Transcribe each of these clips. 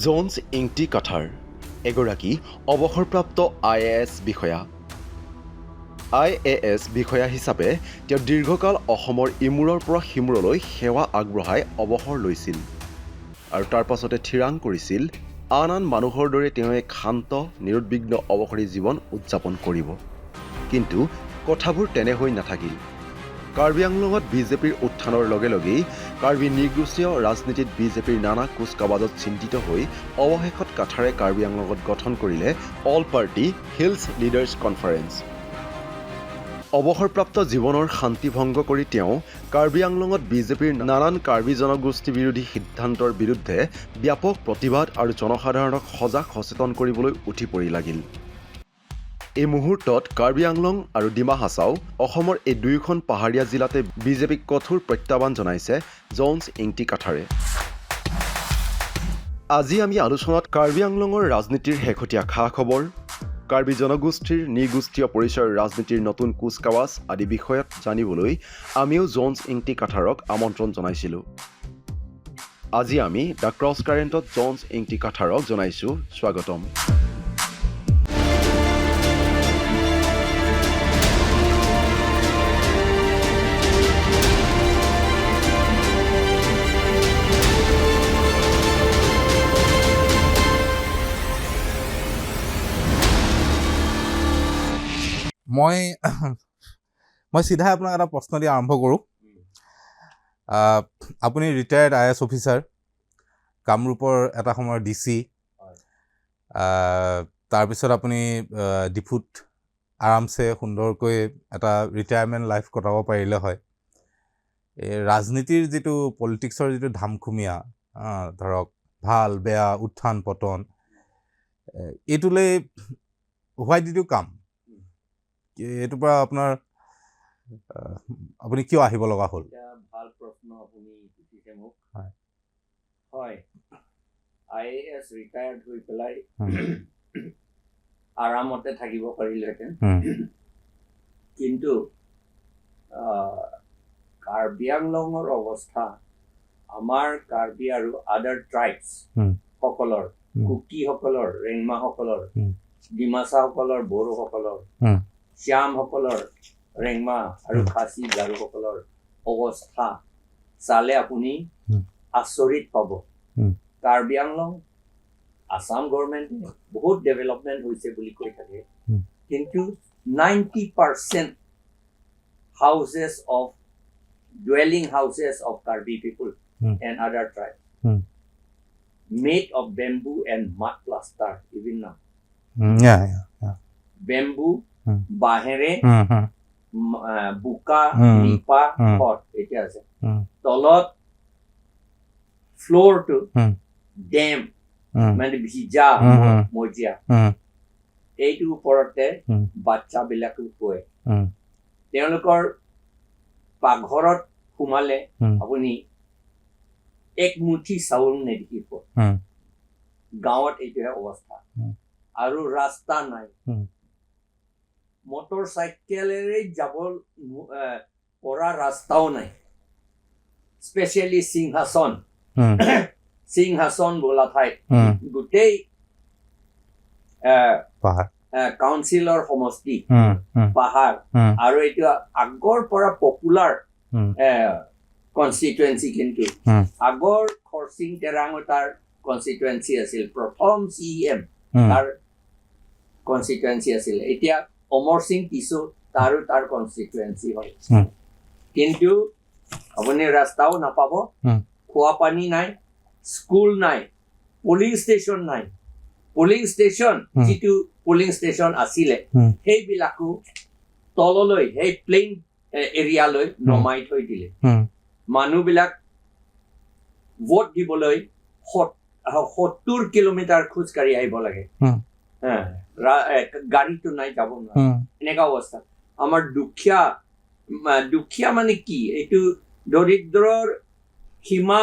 Jones Ingti কাঠাৰ এগৰাকী অৱসৰপ্ৰাপ্ত IAS বিষয়া। IAS বিষয়া হিচাপে তেওঁ দীৰ্ঘকাল অসমৰ ইমূৰৰ পৰা সিমূৰলৈ সেৱা আগবঢ়াই অৱসৰ লৈছিল আৰু তাৰ পাছতে থিৰাং কৰিছিল আন মানুহৰ দৰে তেওঁ এক শান্ত নিৰুদ্বিগ্ন অৱসৰী জীৱন উদযাপন কৰিব। কিন্তু কথাবোৰ তেনে হৈ নাথাকিল। কাৰ্বি আংলঙত বিজেপিৰ উত্থানৰ লগে লগেই কাৰ্বি নৃগোষ্ঠীয় ৰাজনীতিত বিজেপিৰ নানা কুচকাৱাজত চিন্তিত হৈ অৱশেষত কাঠাৰে কাৰ্বি আংলঙত গঠন কৰিলে all party hills leaders conference. অৱসৰপ্ৰাপ্ত জীৱনৰ শান্তি ভংগ কৰি তেওঁ কাৰ্বি আংলঙত বিজেপিৰ নানান কাৰ্বি জনগোষ্ঠী বিৰোধী সিদ্ধান্তৰ বিৰুদ্ধে ব্যাপক প্ৰতিবাদ আৰু জনসাধাৰণক সজাগ সচেতন কৰিবলৈ উঠি পৰি লাগিল। এই মুহূৰ্তত কাৰ্বি আংলং আৰু ডিমা হাছাও অসমৰ এই দুয়োখন পাহাৰীয়া জিলাতে বিজেপিক কঠোৰ প্ৰত্যাহ্বান জনাইছে জোন্স ইংটি কাঠাৰে। আজি আমি আলোচনাত কাৰ্বি আংলঙৰ ৰাজনীতিৰ শেহতীয়া খা খবৰ, কাৰ্বি জনগোষ্ঠীৰ নৃগোষ্ঠীয় পৰিচয়ৰ ৰাজনীতিৰ নতুন কুচকাৱাজ আদি বিষয়ত জানিবলৈ আমিও জোন্স ইংটি কাঠাৰক আমন্ত্ৰণ জনাইছিলোঁ। আজি আমি দ্য ক্ৰছ কাৰেণ্টত জোন্স ইংটি কাঠাৰক জনাইছোঁ স্বাগতম। মই চিধাই আপোনাক এটা প্ৰশ্ন দি আৰম্ভ কৰোঁ। আপুনি ৰিটায়াৰ্ড IAS অফিচাৰ, কামৰূপৰ এটা সময়ৰ DC, তাৰপিছত আপুনি ডিফুত আৰামছে সুন্দৰকৈ এটা ৰিটায়াৰমেণ্ট লাইফ কটাব পাৰিলে হয়। এই ৰাজনীতিৰ যিটো পলিটিক্সৰ যিটো ধামখুমীয়া, ধৰক ভাল বেয়া উত্থান পতন, এইটোলৈ হোৱাই ডিড ইউ কাম? এইটোৰ পৰা আপুনি কিয় আহিব লগা হ'ল? ভাল প্ৰশ্ন আপুনি সুধিছে মোক। হয়, IAS ৰিটায়াৰ্ড হৈ পেলাই আৰামতে থাকিব পাৰিলেহেঁতেন, কিন্তু কাৰ্বি আংলঙৰ অৱস্থা আমাৰ কাৰ্বি আৰু আদাৰ ট্ৰাইবছ সকলৰ, কুকিসকলৰ, ৰেংমাসকলৰ, ডিমাছাসকলৰ, বড়োসকলৰ, শ্যামসকলৰ, ৰেংমা আৰু খাচী গাৰোসকলৰ অৱস্থা চালে আপুনি আচৰিত পাব। কাৰ্বি আংলং আসাম গভৰ্ণমেণ্টে বহুত ডেভেলপমেণ্ট হৈছে বুলি কৈ থাকে, কিন্তু 90% houses of dwelling houses of Karbi people and other tribes made of bamboo and mud plaster even now. Bamboo, বাঁহেৰে বোকা নিপা ঘৰ এতিয়া আছে। তলত ফ্ল'ৰটো ডেম মানে ভিজা মজিয়া, এইটোৰ ওপৰতে বাচ্চাবিলাকো শুৱে। তেওঁলোকৰ পাকঘৰত সোমালে আপুনি এক মুঠি চাউল নেদেখিব। গাঁৱত এইটোহে অৱস্থা। আৰু ৰাস্তা নাই, মটৰ চাইকেলেৰে যাব পৰা ৰাস্তাও নাই। স্পেচিয়েলি সিংহাসন বোলা ঠাইত গোটেই কাউন্সিলৰ সমষ্টি পাহাৰ, আৰু এইটো আগৰ পৰা পপুলাৰ কনষ্টিটুৱেঞ্চি, কিন্তু আগৰ খৰচিং তেৰাঙো তাৰ কনষ্টিটুৱেঞ্চি আছিল, প্ৰথম CM তাৰ কনষ্টিটুৱেঞ্চি আছিল। এতিয়া অমৰ সিং কিছু তাৰো তাৰ কনষ্টিটুৱেঞ্চি হয়, কিন্তু আপুনি ৰাস্তাও নাপাব, খোৱা পানী নাই, স্কুল নাই, পলিং ষ্টেচন নাই। পলিং ষ্টেচন যিটো পলিং ষ্টেচন আছিলে সেইবিলাকো তললৈ সেই প্লেইন এৰিয়ালৈ নমাই থৈ দিলে। মানুহবিলাক ভোট দিবলৈ 70 কিলোমিটাৰ খোজকাঢ়ি আহিব লাগে, গাড়ীটো নাই, যাব নোৱাৰে, এনেকুৱা অৱস্থা। আমাৰ দুখীয়া মানে কি, এইটো দৰিদ্ৰৰ সীমা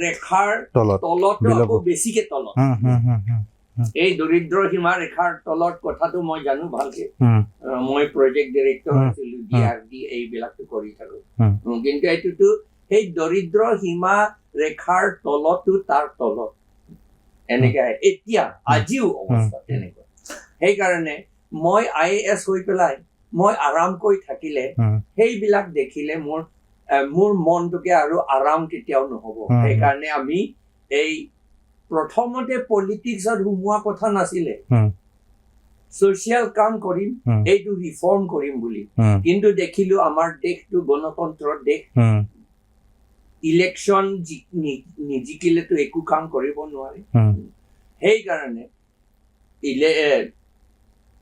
ৰেখাৰ তলত আকৌ বেছিকে তলত। এই দৰিদ্ৰ সীমা ৰেখাৰ তলত কথাটো মই জানো ভালকে, মই প্ৰজেক্ট ডিৰেক্টৰ আছিলো, DRD এইবিলাকটো কৰি থাকো, কিন্তু এইটোতো সেই দৰিদ্ৰ সীমা ৰেখাৰ তলতো তাৰ তলত এনেকে আহে এতিয়া আজিও অৱস্থা তেনেকুৱা সেইকাৰণে মই IAS হৈ পেলাই মই আৰামকৈ থাকিলে সেইবিলাক দেখিলে মোৰ মনটোকে আৰু আৰাম কেতিয়াও নহ'ব সেইকাৰণে আমি এই প্ৰথমতে পলিটিক্সত সোমোৱা কথা নাছিলে ছ'চিয়েল কাম কৰিম এইটো ৰিফৰ্ম কৰিম বুলি কিন্তু দেখিলো আমাৰ দেশটো গণতন্ত্ৰৰ দেশ ইলেকশ্যন নিজিকিলেতো একো কাম কৰিব নোৱাৰে সেইকাৰণে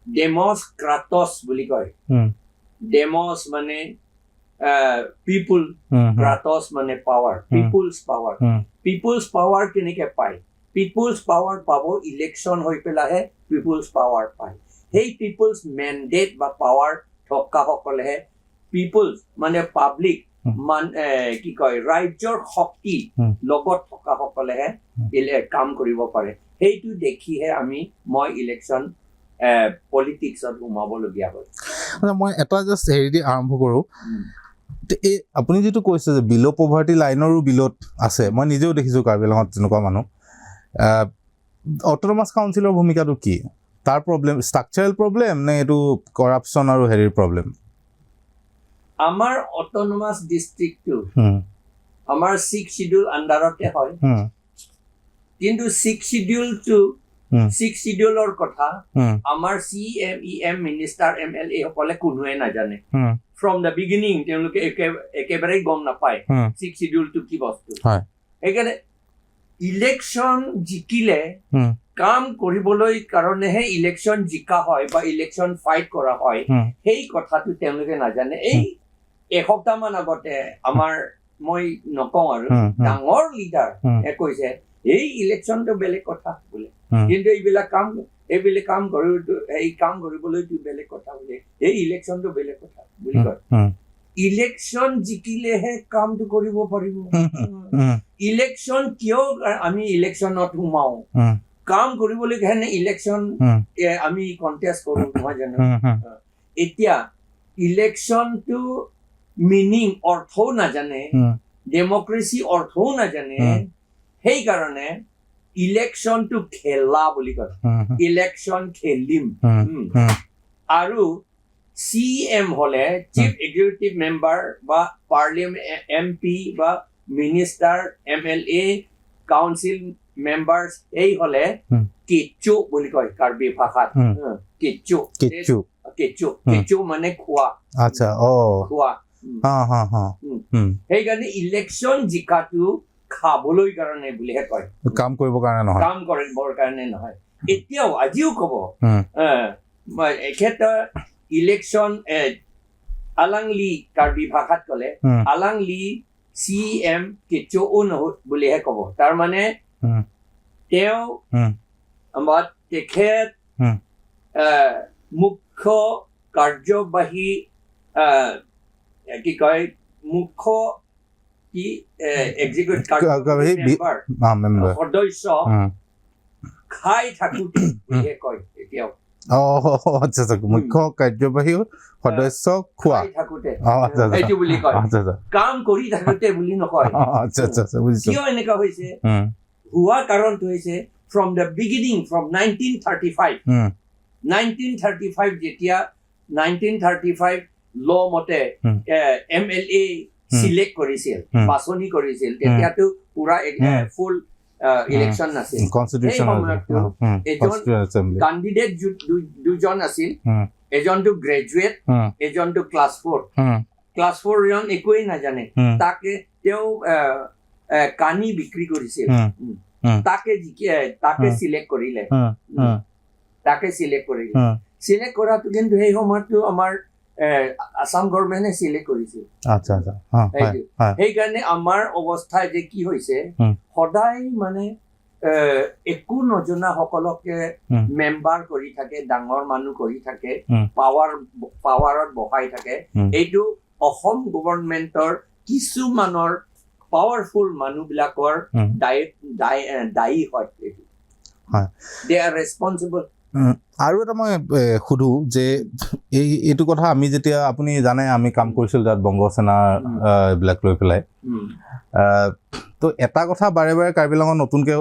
ডেমছ ক্ৰাটছ বুলি কয় ডেমছ মানে পিপুল ক্ৰাটছ মানে পাৱাৰ পিপুলছ পাৱাৰ কেনেকে পায় পিপুলছ পাৱাৰ পাব ইলেকশ্যন হৈ পেলাইহে পিপুলছ পাৱাৰ পায় সেই পিপুলছ মেণ্ডেট বা পাৱাৰ থকাসকলেহে পিপুলছ মানে পাব্লিক কি কয় ৰাজ্যৰ শক্তি লগত থকাসকলেহে কাম কৰিব পাৰে সেইটো দেখিহে মই ইলেকশ্যন পলিটিক্সত সোমাবলগীয়া হ'ল মই এটা জাষ্ট হেৰি দি আৰম্ভ কৰোঁ এই আপুনি যিটো কৈছে যে বিল' পভাৰ্টি লাইনৰো বিলত আছে মই নিজেও দেখিছোঁ কাৰ্বি আংলঙত তেনেকুৱা মানুহ অট'নমাছ কাউন্সিলৰ ভূমিকাটো কি তাৰ প্ৰব্লেম ষ্ট্ৰাকচাৰেল প্ৰব্লেম নে এইটো কৰাপশ্যন আৰু হেৰিৰ প্ৰব্লেম আমাৰ অট'নমাছ ডিষ্ট্ৰিক্টটো আমাৰ 6 শিডিউল আণ্ডাৰতে হয় কিন্তু 6 শিডিউলটো 6 শিডিউলৰ কথা আমাৰ CMEM মিনিষ্টাৰ MLA সকলে কোনোৱে নাজানে ফ্ৰম দ্য বিগিনিং তেওঁলোকে একেবাৰে গম নাপায় 6 শিডিউলটো কি বস্তু সেইকাৰণে ইলেকশ্যন জিকিলে কাম কৰিবলৈ কাৰণেহে ইলেকশ্যন জিকা হয় বা ইলেকশ্যন ফাইট কৰা হয় সেই কথাটো তেওঁলোকে নাজানে এই এসপ্তাহমান আগতে মই নকওঁ আৰু ডাঙৰ লিডাৰ কৈছে এই ইলেকশ্যনটো বেলেগ কথা বোলে কিন্তু এইবিলাক কাম কৰিবলৈতো বেলেগ কথা বোলে এই ইলেকশ্যনটো বেলেগ কথা বুলি কয় ইলেকশ্যন জিকিলেহে কামটো কৰিব পাৰিব ইলেকশ্যন কিয় আমি ইলেকশ্যনত সোমাও কাম কৰিবলৈ কাৰণে ইলেকশ্যন আমি কণ্টেষ্ট কৰোঁ নহয় জানো এতিয়া ইলেকশ্যনটো মিনিং অৰ্থও নাজানে ডেমক্ৰেচি অৰ্থও নাজানে সেইকাৰণে ইলেকশ্যনটো খেলা বুলি কয় ইলেকশ্যন খেলিম আৰু CM হলে চিফ এক্সিকিউটিভ মেম্বাৰ বা পাৰ্লিয়ামেণ্ট MP বা মিনিষ্টাৰ MLA কাউন্সিল মেম্বাৰ্ছ এই হলে কেঁচু বুলি কয় কাৰ্বি ভাষাত কেঁচু মানে খোৱা আচ্ছা খোৱা সেইকাৰণে ইলেকশ্যন জিকাটো খাবলৈ কাৰণে বুলিহে কয় কাম কৰিবৰ কাৰণে নহয় এতিয়াও আজিও কব এখেত ইলেকশ্যন আলাংলি কাৰ্বি ভাষাত কলে আলাংলি CM কেঁচু বুলিহে কব তাৰমানে তেখেত মুখ্য কাৰ্যবাহী কি কয় মুখ্য কি এক্সিকিউটিভ সদস্য খাই থাকোঁতে বুলিহে কয় এতিয়াও আচ্ছা মুখ্য কাৰ্যবাহী সদস্য খোৱা এইটো বুলি কয় কাম কৰি থাকোঁতে বুলি নকয় কিয় এনেকুৱা হৈছে হোৱা কাৰণটো হৈছে ফ্ৰম দ্য বিগিনিং ফ্ৰম 1935 যেতিয়া 1935 ল মতে MLA চিলেক্ট কৰিছিল বাছনি কৰিছিল তেতিয়াতো পুৰা ফুল ইলেকশ্যন নাছিল এজন কেণ্ডিডেট দুজন আছিল এজনটো গ্ৰেজুৱেট এজনটো ক্লাছ 4 জন একোৱেই নাজানে তাকে তেওঁ কানি বিক্ৰী কৰিছিল তাকে চিলেক্ট কৰিলে চিলেক্ট কৰাটো কিন্তু সেই সময়তো আমাৰ আসাম গভৰ্ণমেণ্টে চিলেক্ট কৰিছিল সেইকাৰণে আমাৰ অৱস্থা যে কি হৈছে সদায় মানে একো নজনা সকলকে মেম্বাৰ কৰি থাকে ডাঙৰ মানুহ কৰি থাকে পাৱাৰত বহাই থাকে এইটো অসম গভৰ্ণমেণ্টৰ কিছুমানৰ পাৱাৰফুল মানুহবিলাকৰ দায়ী হয় এইটো দে আৰ ৰেছপনচিবল আৰু এটা মই সুধো যে এইটো কথা আমি যেতিয়া আপুনি জানে আমি কাম কৰিছিলোঁ তাত বংগ সেনাৰ এইবিলাক লৈ পেলাই তো এটা কথা বাৰে বাৰে কাৰ্বি আংলঙত নতুনকৈ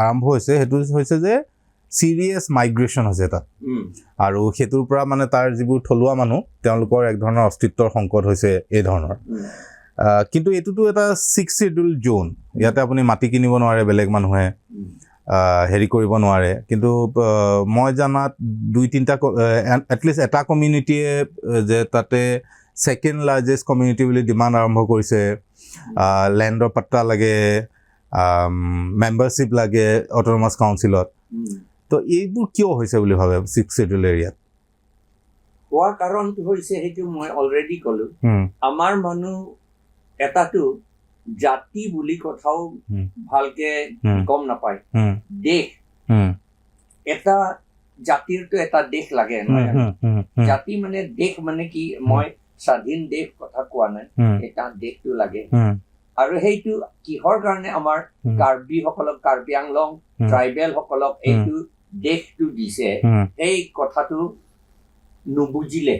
আৰম্ভ হৈছে সেইটো হৈছে যে চিৰিয়াছ মাইগ্ৰেশ্যন হৈছে তাত আৰু সেইটোৰ পৰা মানে তাৰ যিবোৰ থলুৱা মানুহ তেওঁলোকৰ এক ধৰণৰ অস্তিত্বৰ সংকট হৈছে এই ধৰণৰ কিন্তু এইটোতো এটা 6 শিডিউল জোন ইয়াতে আপুনি মাটি কিনিব নোৱাৰে বেলেগ মানুহে হেৰি কৰিব নোৱাৰে কিন্তু মই জানাত 2-3টা এটলিষ্ট এটা কমিউনিটিয়ে যে তাতে ছেকেণ্ড লাৰ্জেষ্ট কমিউনিটি বুলি ডিমাণ্ড আৰম্ভ কৰিছে লেণ্ডৰ পাট্টা লাগে মেম্বাৰশ্বিপ লাগে অট'নমাছ কাউন্সিলত তো এইবোৰ কিয় হৈছে বুলি ভাবে 6 শিডিউল এৰিয়াত হোৱা কাৰণটো হৈছে সেইটো মই অলৰেডি ক'লো আমাৰ মানুহ এটাটো জাতি বুলি কথাও ভালকে গম নাপায় দেশ এটা জাতিৰটো এটা দেশ লাগে নহয় জাতি মানে দেশ মানে কি মই স্বাধীন দেশ কথা কোৱা নাই এটা দেশটো লাগে আৰু সেইটো কিহৰ কাৰণে আমাৰ কাৰ্বি সকলক কাৰ্বি আংলং ট্ৰাইবেল সকলক এইটো দেশটো দিছে এই কথাটো নুবুজিলে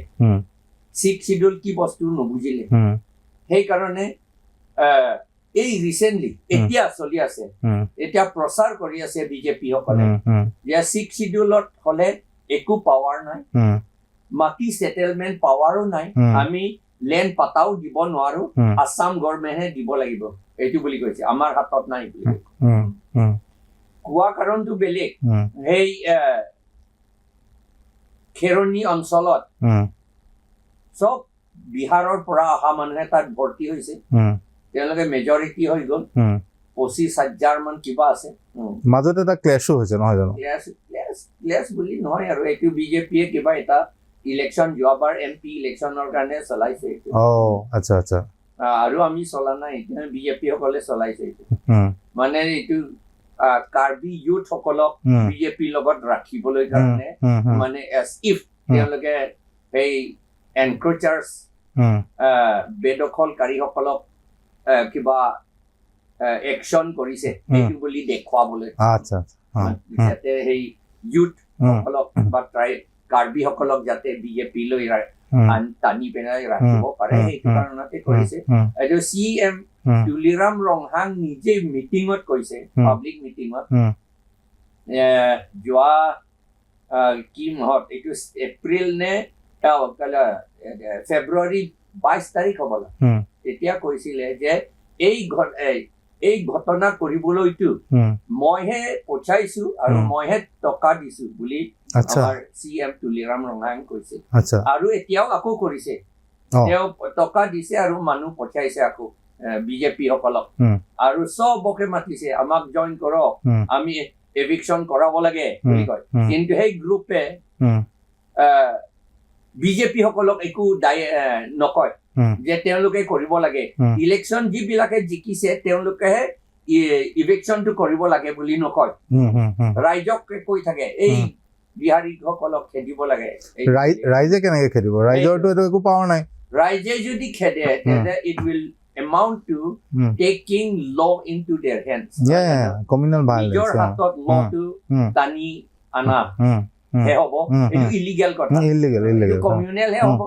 6 শিডিউল কি বস্তু নুবুজিলে সেইকাৰণে এই ৰিচেণ্টলি এতিয়া চলি আছে এতিয়া প্ৰচাৰ কৰি আছে বিজেপি সকলে যে 6 শিডিউলত হলে একো পাৱাৰ নাই মাটি সেটেলমেন্ট পাৱাৰো নাই আমি লেণ্ড পাতাও দিব নোৱাৰো আসাম গভৰ্ণমেণ্টে দিব লাগিব এইটো বুলি কৈছে আমাৰ হাতত নাই বুলি কোৱা কাৰণটো বেলেগ সেই খেৰণী অঞ্চলত চব বিহাৰৰ পৰা অহা মানুহে তাত ভৰ্তি হৈছে তেওঁলোকে মেজৰিটি হৈ গ'ল 25,000 মান কিবা আছে মাজতে এটা ক্লেছো হৈছে নহয় জানো ক্লেছ বুলি নহয় আৰু এইটো বিজেপিয়ে কিবা এটা ইলেকশ্যন যোৱাবাৰ MP ইলেকশ্যনৰ কাৰণে চলাইছে আচ্ছা আচ্ছা আৰু আমি চলা নাই এতিয়া বিজেপি সকলে চলাইছে মানে এইটো কাৰ্বি ইউথ সকলক বিজেপিৰ লগত ৰাখিবলৈ কাৰণে মানে এছ ইফ তেওঁলোকে সেই এনক্ৰোচাৰ্ছ বেদখলকাৰীসকলক কিবা একশ্যন কৰিছে সেইটো বুলি দেখুৱাবলৈ যাতে সেই ইউথ সকলক বা কাৰ্বি সকলক যাতে বিজেপি লৈ টানি পেলাই ৰাখিব পাৰে সেইটো কাৰণতে কৰিছে এইটো CM তুলিৰাম ৰংহাং নিজে মিটিঙত কৈছে পাব্লিক মিটিঙত যোৱা কি মাহত এইটো এপ্ৰিল নে ফেব্ৰুৱাৰী 22 তাৰিখ হ'বলা তেতিয়া কৈছিলে যে এই ঘটনা কৰিবলৈতো মইহে পঠাইছো আৰু মইহে টকা দিছো বুলি আমাৰ CM তুলিৰাম ৰংহাং কৈছে আৰু এতিয়াও আকৌ কৰিছে তেওঁ টকা দিছে আৰু মানুহ পঠাইছে আকৌ বিজেপি সকলক আৰু চবকে মাতিছে আমাক জইন কৰক আমি এভিকশ্যন কৰাব লাগে বুলি কয় কিন্তু সেই গ্ৰুপে বিজেপি সকলক একো নকয় যে তেওঁলোকে কৰিব লাগে ইলেকশ্যন যিবিলাকে জিকিছে তেওঁলোকেহে ইভিকশ্যনটো কৰিব লাগে বুলি নকয় ৰাইজক কৈ থাকে এই বিহাৰী সকলক খেদিব লাগে ৰাইজে কেনেকে খেদিব ৰাইজৰটো একো পাৱাৰ নাই ৰাইজে যদি খেদে তেন্তে it will amount to taking law into their hands communal violence নিজৰ হাতত lawটো টানি আনা হে হ'ব এইটো ইলিগেল কথা কমিউনেল হে হ'ব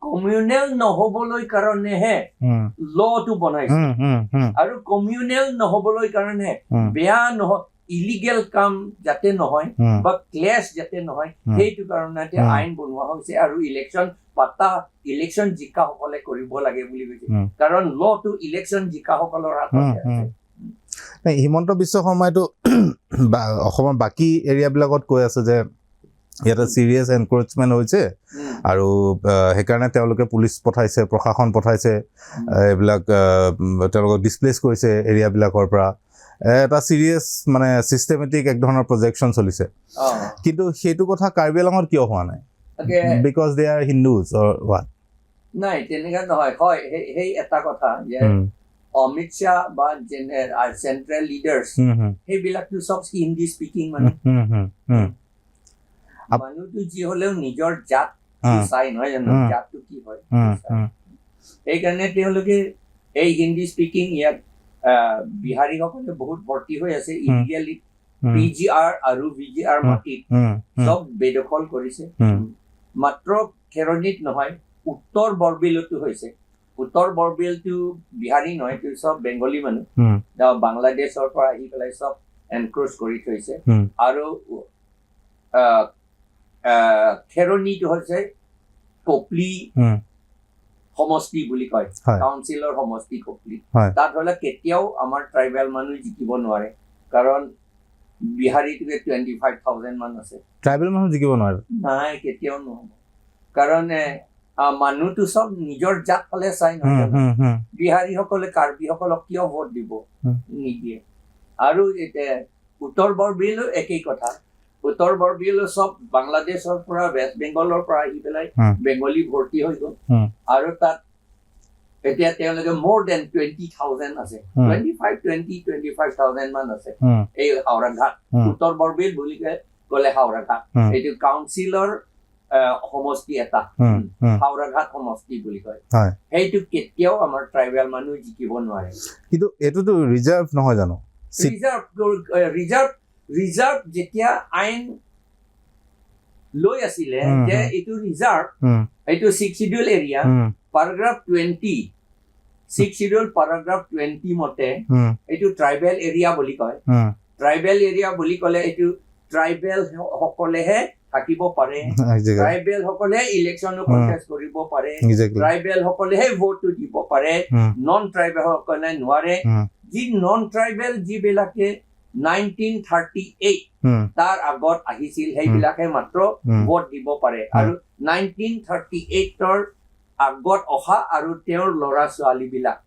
কমিউনেল নহ'বলৈ কাৰণেহে লটো বনাইছে আৰু কমিউনেল নহ'বলৈ কাৰণে বেয়া নহয় ইলিগেল কাম যাতে নহয় বা ক্লেছ যাতে নহয় সেইটো কাৰণতে আইন বনোৱা হৈছে আৰু ইলেকশ্যন জিকাসকলে কৰিব লাগে বুলি কৈছে কাৰণ লটো ইলেকশ্যন জিকাসকলৰ হাতত আছে হিমন্ত বিশ্ব শৰ্মাইতো অসমৰ বাকী এৰিয়াবিলাকত কৈ আছে যে ইয়াতে চিৰিয়াছ এনক্ৰোচমেণ্ট হৈছে আৰু সেইকাৰণে তেওঁলোকে পুলিচ পঠাইছে প্ৰশাসন পঠাইছে এইবিলাক তেওঁলোকক ডিছপ্লেচ কৰিছে এৰিয়াবিলাকৰ পৰা এটা চিৰিয়াছ মানে চিষ্টেমেটিক এক ধৰণৰ প্ৰজেকশ্যন চলিছে কিন্তু সেইটো কথা কাৰ্বি আংলঙত কিয় হোৱা নাই because they are Hindus or what নাই তেনেকুৱা নহয় হয় সেই এটা কথা যে অমিত শ্বাহ বা চেন্ট্ৰেল লিডাৰ্ছ সেইবিলাকতো চব হিন্দী স্পিকিং মানুহটো যি হলেও নিজৰ জাত চাই নহয় জানো জাতটো কি হয় সেইকাৰণে তেওঁলোকে এই হিন্দী স্পিকিং ইয়াত বিহাৰীসকলে বহুত ভৰ্তি হৈ আছে PGR আৰু VGR মাটিত চব বেদখল কৰিছে মাত্ৰ খেৰণিত নহয় উত্তৰ বৰবিলতো হৈছে উত্তৰ বৰবিলটো বিহাৰী নহয় এইটো চব বেংগলী মানুহ বাংলাদেশৰ পৰা আহি পেলাই চব এনক্ৰোচ কৰি থৈছে আৰু খেৰণিটো হৈছে কপলি সমষ্টি বুলি কয় কাউন্সিলৰ সমষ্টি কপলি তাত হলে কেতিয়াও আমাৰ ট্ৰাইবেল মানুহ জিকিব নোৱাৰে কাৰণ বিহাৰীটোকে 25,000 মান আছে ট্ৰাইবেল মানুহ জিকিব নোৱাৰে নাই কেতিয়াও নহব কাৰণ মানুহটো চব নিজৰ জাত ফালে চাই নহয় বিহাৰীসকলে কাৰ্বিসকলক কিয় ভোট দিব নিদিয়ে আৰু উত্তৰ বৰবিলো একেই কথা উত্তৰ বৰবিলো চব বাংলাদেশৰ পৰা ৱেষ্ট বেংগলৰ পৰা আহি পেলাই বেংগলী ভৰ্তি হৈ গ'ল আৰু তাত এতিয়া তেওঁলোকে more than 20,000 আছে 25,000 মান আছে এই হাওৰাঘাট উত্তৰ বৰবিল বুলি ক'লে হাওৰাঘাট এইটো কাউন্সিলৰ সমষ্টি এটা হাওৰাঘাট সমষ্টি বুলি কয় সেইটো কেতিয়াও আমাৰ ট্ৰাইবেল মানুহ জিকিব নোৱাৰে কিন্তু এইটোতো ৰিজাৰ্ভ নহয় জানো ৰিজাৰ্ভ যেতিয়া আইন লৈ আছিলে যে এইটো ৰিজাৰ্ভ এইটো 6 schedule area paragraph 20 6 schedule paragraph 20 মতে এইটো ট্ৰাইবেল এৰিয়া বুলি কয় ট্ৰাইবেল এৰিয়া বুলি ক'লে এইটো ট্ৰাইবেল সকলেহে থাকিব পাৰে ট্ৰাইবেল সকলে ইলেকশ্যনো কণ্টেষ্ট কৰিব পাৰে ট্ৰাইবেল সকলেহে ভোটটো দিব পাৰে নন ট্ৰাইবেল সকলে নোৱাৰে যি নন ট্ৰাইবেল যিবিলাকে 1938 তাৰ আগত আহিছিল সেইবিলাকে মাত্ৰ ভোট দিব পাৰে আৰু 1938ৰ আগত অহা আৰু তেওঁৰ ল'ৰা ছোৱালী বিলাক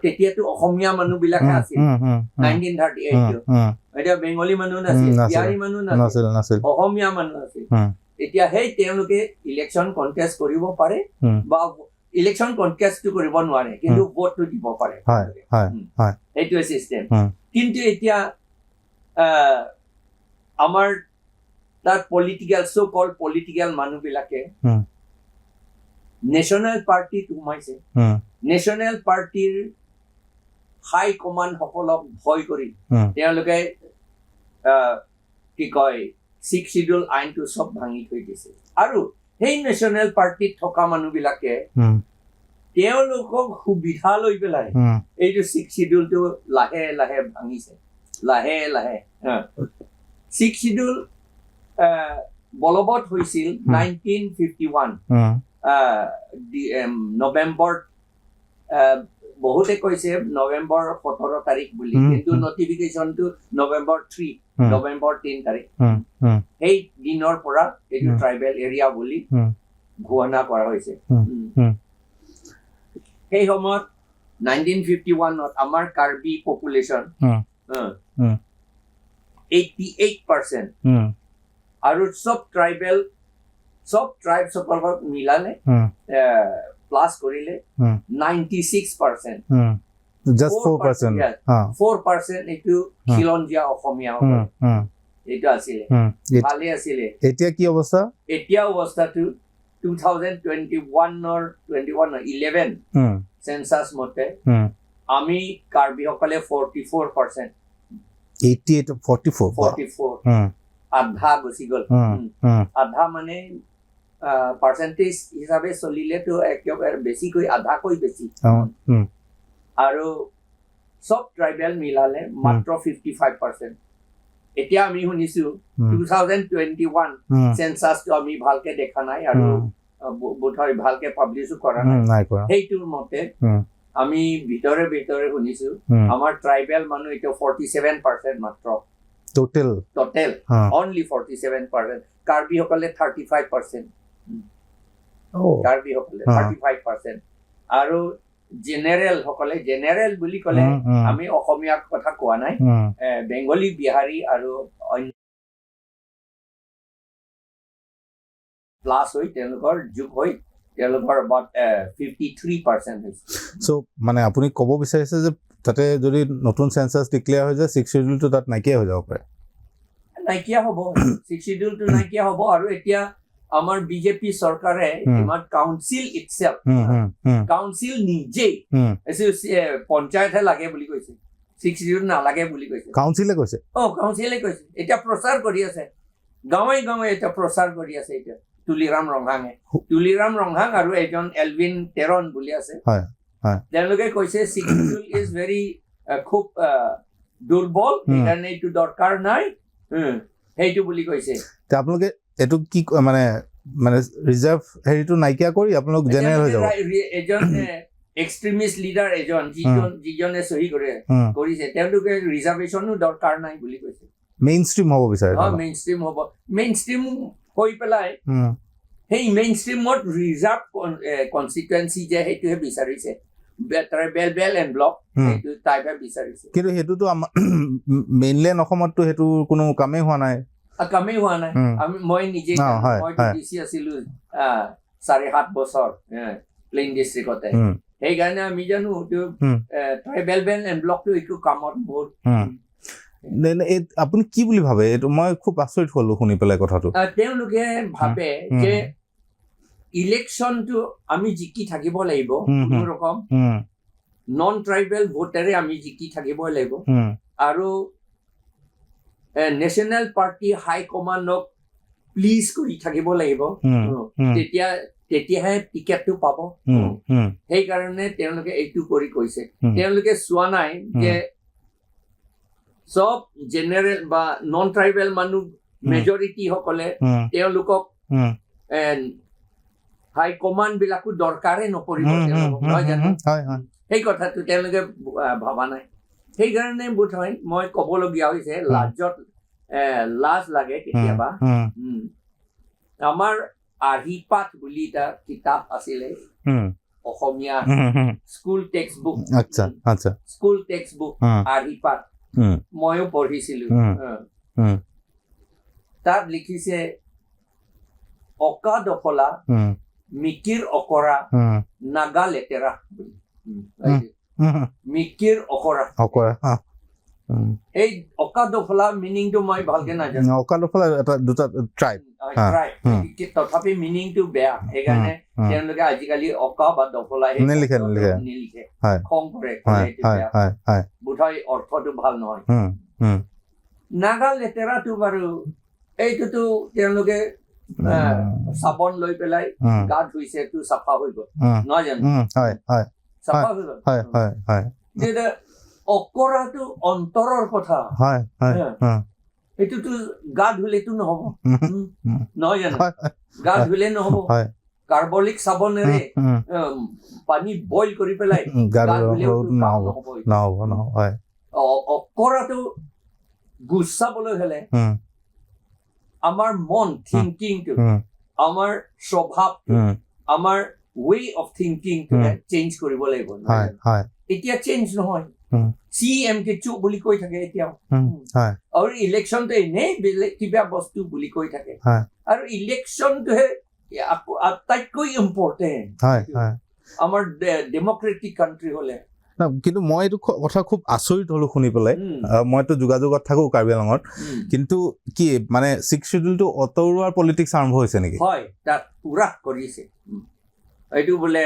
তেতিয়াতো অসমীয়া মানুহ বিলাকে আছিল 1938 এতিয়া বেংগলী মানুহ নাছিল বিহাৰী মানুহ নাছিল অসমীয়া মানুহ আছিল এতিয়া সেই তেওঁলোকে ইলেকশ্যন কণ্টেষ্ট কৰিব পাৰে বা ইলেকশ্যন কণ্টেষ্টটো কৰিব নোৱাৰে কিন্তু ভোটটো দিব পাৰে সেইটোৱে চিষ্টেম কিন্তু এতিয়া আমাৰ তাত পলিটিকেল চ' কল পলিটিকেল মানুহবিলাকে নেশ্যনেল পাৰ্টিত সোমাইছে নেশ্যনেল পাৰ্টিৰ হাই কমাণ্ড সকলক ভয় কৰি তেওঁলোকে কি কয় 6 শিডিউল আইনটো চব ভাঙি থৈ দিছে আৰু সেই নেশ্যনেল পাৰ্টিত থকা মানুহবিলাকে তেওঁলোকক সুবিধা লৈ পেলাই এইটো 6 শিডিউলটো লাহে লাহে ভাঙিছে লাহে লাহে 6 শিডিউল বলবৎ হৈছিল 1951 নৱেম্বৰ বহুতে কৈছে নৱেম্বৰ 17 তাৰিখ বুলি কিন্তু নটিফিকেশ্যনটো নৱেম্বৰ 3 নৱেম্বৰ 3 তাৰিখ সেই দিনৰ পৰা এইটো ট্ৰাইবেল এৰিয়া বুলি ঘোষণা কৰা হৈছে সেই সময়ত 1951ত আমাৰ কাৰ্বি পপুলেশ্যন 88% আৰু চব ট্ৰাইবসকলক মিলালে প্লাছ কৰিলে 96% just 4% 4% এইটো খিলঞ্জীয়া অসমীয়া এইটো আছিলে ভালে আছিলে এতিয়া কি অৱস্থা এতিয়া অৱস্থাটো 2021 সেন্সাস মতে আমি কাৰ্বিসকলে 44% 44 আধা গুচি গ'ল আধা মানে পাৰ্চেন্টেজ হিচাপে চলিলেতো একেবাৰে বেছিকৈ আধাকৈ বেছি আৰু চব ট্ৰাইবেল মিলালে মাত্ৰ 55%। এতিয়া আমি শুনিছো 2021 সেন্সাসটো আমি ভালকে দেখা নাই আৰু বোধহয় ভালকে পাব্লিছো কৰা নাই সেইটোৰ মতে আমি ভিতৰে ভিতৰে শুনিছো আমাৰ ট্ৰাইবেল মানুহ এতিয়া 47% মাত্ৰ total only 47%, কাৰ্বি সকলে 35%, কাৰ্বি সকলে 35% আৰু জেনেৰেল সকলে জেনেৰেল বুলি ক'লে আমি অসমীয়া কথা কোৱা নাই বেংগলী বিহাৰী আৰু প্লাছ হৈ তেওঁলোকৰ যোগ হৈ তেওঁলোকৰ about 53% হৈছে সো মানে আপুনি ক'ব বিচাৰিছে যে তাতে যদি নতুন সেন্সাস ডিক্লেয়াৰ হৈ যায় 6 শিডিউলটো তাত নাইকিয়া হৈ যাব পাৰে নাইকিয়া হ'ব 6 শিডিউলটো নাইকিয়া হ'ব আৰু এতিয়া আমাৰ বিজেপি চৰকাৰে আমাৰ কাউন্সিল ইটসেলফ কাউন্সিল নিজে পঞ্চায়তহে লাগে বুলি কৈছে 6 শিডিউল নালাগে বুলি কৈছে কাউন্সিলে কৈছে কাউন্সিলে কৈছে এতিয়া প্ৰচাৰ কৰি আছে গাঁৱে গাঁৱে এতিয়া প্ৰচাৰ কৰি আছে এতিয়া তুলিৰাম ৰংহাং আৰু এজন এলভিন টেৰন বুলি আছে তেওঁলোকে কৈছে 6 শিডিউল ইজ ভেৰি খুব দুৰ্বল সেইকাৰণে এইটো দৰকাৰ নাই সেইটো বুলি কৈছে আপোনালোকে এইটো কি মানে ৰিজাৰ্ভ হেৰিটো নাইকিয়া কৰি আপোনালোক জেনেৰেল হৈ যাব এজন এক্সট্ৰিমিষ্ট লিডাৰ এজন যিজনে চহী কৰিছে তেওঁলোকে ৰিজাৰ্ভেশ্যনো দৰকাৰ নাই বুলি কৈছে মেইন ষ্ট্ৰীম হ'ব বিচাৰে মেইন ষ্ট্ৰীম হৈ পেলাই সেই মেইন ষ্ট্ৰীমত ৰিজাৰ্ভ কনষ্টিটুৱেঞ্চি যে সেইটোহে বিচাৰিছে বেল এণ্ড ব্লক সেইটো টাইপহে বিচাৰিছে কিন্তু সেইটোতো মেইনলেণ্ড অসমততো সেইটো কোনো কামেই হোৱা নাই মই নিজে ডিচি আছিলো 7.5 বছৰ প্লেইন ডিষ্ট্ৰিক্টতে সেইকাৰণে আমি জানো ট্ৰাইবেল বেল এণ্ড ব্লকটো এইটো কামত বহুত আপুনি কি বুলি ভাবে এইটো মই খুব আচৰিত হলো শুনি পেলাই কথাটো তেওঁলোকে ভাবে যে ইলেকশ্যনটো আমি জিকি থাকিব লাগিব কোনো ৰকম নন ট্ৰাইবেল ভোটাৰে আমি জিকি থাকিব লাগিব আৰু নেশ্যনেল পাৰ্টি হাই কমাণ্ডক প্লিজ কৰি থাকিব লাগিব তেতিয়াহে টিকেটটো পাব সেইকাৰণে তেওঁলোকে এইটো কৰি কৈছে তেওঁলোকে চোৱা নাই যে চব জেনেৰেল বা নন ট্ৰাইবেল মানুহ মেজৰিটি সকলে তেওঁলোকক হাই কমাণ্ড বিলাকো দৰকাৰে নপৰিব নহয় জানো সেই কথাটো তেওঁলোকে ভবা নাই সেইকাৰণে বোধ হয় মই ক'বলগীয়া হৈছে লাজ লাগে কেতিয়াবা আমাৰ আৰ্হিপাঠ বুলি এটা কিতাপ আছিলে অসমীয়া স্কুল টেক্সট বুক আৰ্হিপাঠ ময়ো পঢ়িছিলো তাত লিখিছে অকা দফলা মিকিৰ অকৰা নাগা লেতেৰা মিকিৰ অকৰা এই অকা দফলা মিনিংটো মই ভালকে নাজানো অকা দফলা এটা দুটা ট্ৰাইব তথাপি মিনিংটো বেয়া সেইকাৰণে তেওঁলোকে আজিকালি অকা বা দফলা নিলিখে খং কৰে বোধহয় অৰ্থটো ভাল নহয় নাগা লেতেৰাটো বাৰু এইটোতো তেওঁলোকে চাবোন লৈ পেলাই গা ধুইছে এইটো চাফা হৈ গ'ল নহয় জানো চাফা হৈ গ'ল অকৰাটো অন্তৰৰ কথা এইটোতো গা ধুলেতো নহব নহয় জানো গা ধুলে নহব কাৰ্বলিক চাবোনেৰে পানী বইল কৰি পেলাই গা ধুলেও নহব অকৰাটো গুচাবলৈ হলে আমাৰ মন থিংকিংটো আমাৰ স্বভাৱটো আমাৰ ৱে অফ থিংকিংটো চেঞ্জ কৰিব লাগিব এতিয়া চেঞ্জ নহয় CMK বুলি কৈ থাকে এতিয়াও আৰু ইলেকশ্যনটো এনেই বেলেগ কিবা বস্তু বুলি কৈ থাকে আৰু ইলেকশ্যনটোহে আটাইতকৈ ইম্পৰ্টেণ্ট আমাৰ ডেমক্ৰেটিক কাণ্ট্ৰি হলে কিন্তু মই এইটো কথা খুব আচৰিত হলো শুনি পেলাই মইতো যোগাযোগত থাকো কাৰ্বি আংলঙত কিন্তু কি মানে 6 শিডিউলটো অতৰুৱাৰ পলিটিক্স আৰম্ভ হৈছে নেকি হয় তাত পুৰা কৰিছে এইটো বোলে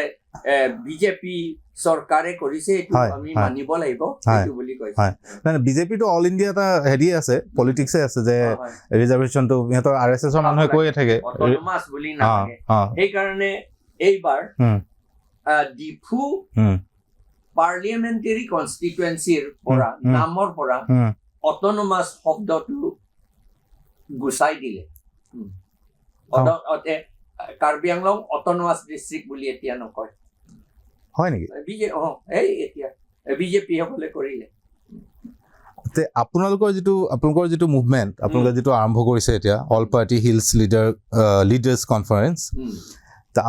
বিজেপি চৰকাৰে কৰিছে এইটো আমি মানিব লাগিব এইটো বুলি কৈছে মানে বিজেপিটো অল ইণ্ডিয়া এটা হেৰি আছে পলিটিক্সে আছে যে ৰিজাৰ্ভেশ্যনটো ইহঁতৰ RSSৰ মানুহে কৈয়ে থাকে অট'নমাছ বুলি নাথাকে সেইকাৰণে এইবাৰ ডিফু পাৰ্লিয়ামেণ্টাৰী কনষ্টিটুৱেঞ্চিৰ পৰা নামৰ পৰা অট'নমাছ শব্দটো গুচাই দিলে কাৰ্বি আংলং অট'নমাছ ডিষ্ট্ৰিক্ট বুলি এতিয়া নকয় হয় নেকি এতিয়া বিজেপি সকলে কৰিলে আপোনালোকৰ যিটো মুভমেণ্ট আপোনালোকে যিটো আৰম্ভ কৰিছে এতিয়া all party hills leaders conference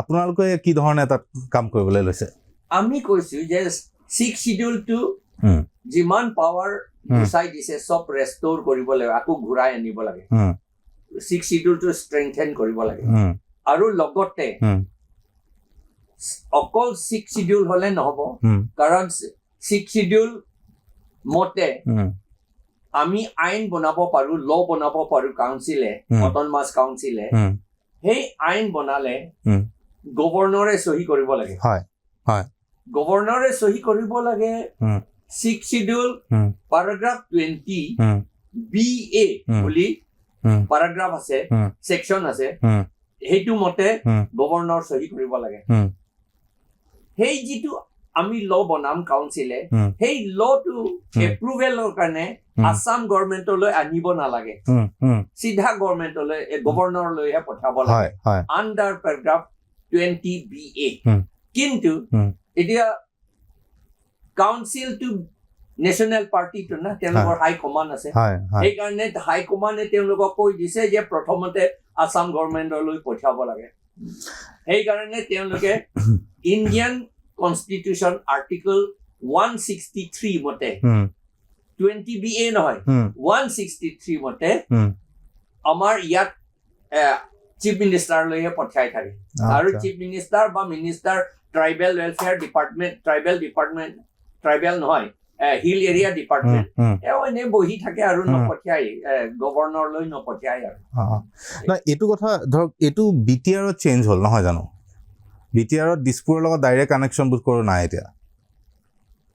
আপোনালোকে কি ধৰণে তাত কাম কৰিবলৈ লৈছে আমি কৈছো যে 6 শিডিউলটো যিমান পাৱাৰ গুচাই দিছে চব ৰেষ্টৰ কৰিব লাগে আকৌ ঘূৰাই আনিব লাগে 6 শিডিউলটো ষ্ট্ৰেংথেন কৰিব লাগে আৰু লগতে অকল 6 শিডিউল হলে নহব কাৰণ 6 শিডিউল মতে আমি আইন বনাব পাৰো ল বনাব পাৰো কাউন্সিলে অট'নমাছ কাউন্সিলে সেই আইন বনালে গভৰ্ণৰে চহী কৰিব লাগে গভৰ্ণৰে চহী কৰিব লাগে 6th schedule paragraph 20 BA বুলি paragraph আছে section আছে সেইটো মতে গভৰ্ণৰ সহি কৰিব লাগে সেই যিটো আমি ল বনাম কাউন্সিলে সেই লটো এপ্ৰুভেলৰ কাৰণে আসাম গভৰ্ণমেণ্টলৈ আনিব নালাগে সিধা গভৰ্ণমেণ্টলৈ গভৰ্ণৰলৈহে পঠাব লাগে আণ্ডাৰ paragraph 20 BA কিন্তু এতিয়া কাউন্সিল টু নেশ্যনেল পাৰ্টিটো না তেওঁলোকৰ হাই কমাণ্ড আছে সেইকাৰণে হাই কমাণ্ডে তেওঁলোকক কৈ দিছে যে প্ৰথমতে আসাম গভৰ্ণমেণ্টলৈ পঠিয়াব লাগে সেইকাৰণে তেওঁলোকে ইণ্ডিয়ান কনষ্টিটিউশ্যন আৰ্টিকল 163 মতে 20 BA নহয় 163 মতে আমাৰ ইয়াত চিফ মিনিষ্টাৰলৈহে পঠিয়াই থাকে আৰু চিফ মিনিষ্টাৰ বা minister tribal welfare department tribal নহয় হিল এৰিয়া ডিপাৰ্টমেণ্ট এও এনে বহি থাকে আৰু নপঠিয়াই গভৰ্ণৰলৈ নপঠিয়াই আৰু এইটো কথা ধৰক এইটো BTRত চেঞ্জ হ'ল নহয় জানো BTRত দিছপুৰৰ লগত ডাইৰেক্ট কানেকশ্যন বুট কৰোঁ নাই এতিয়া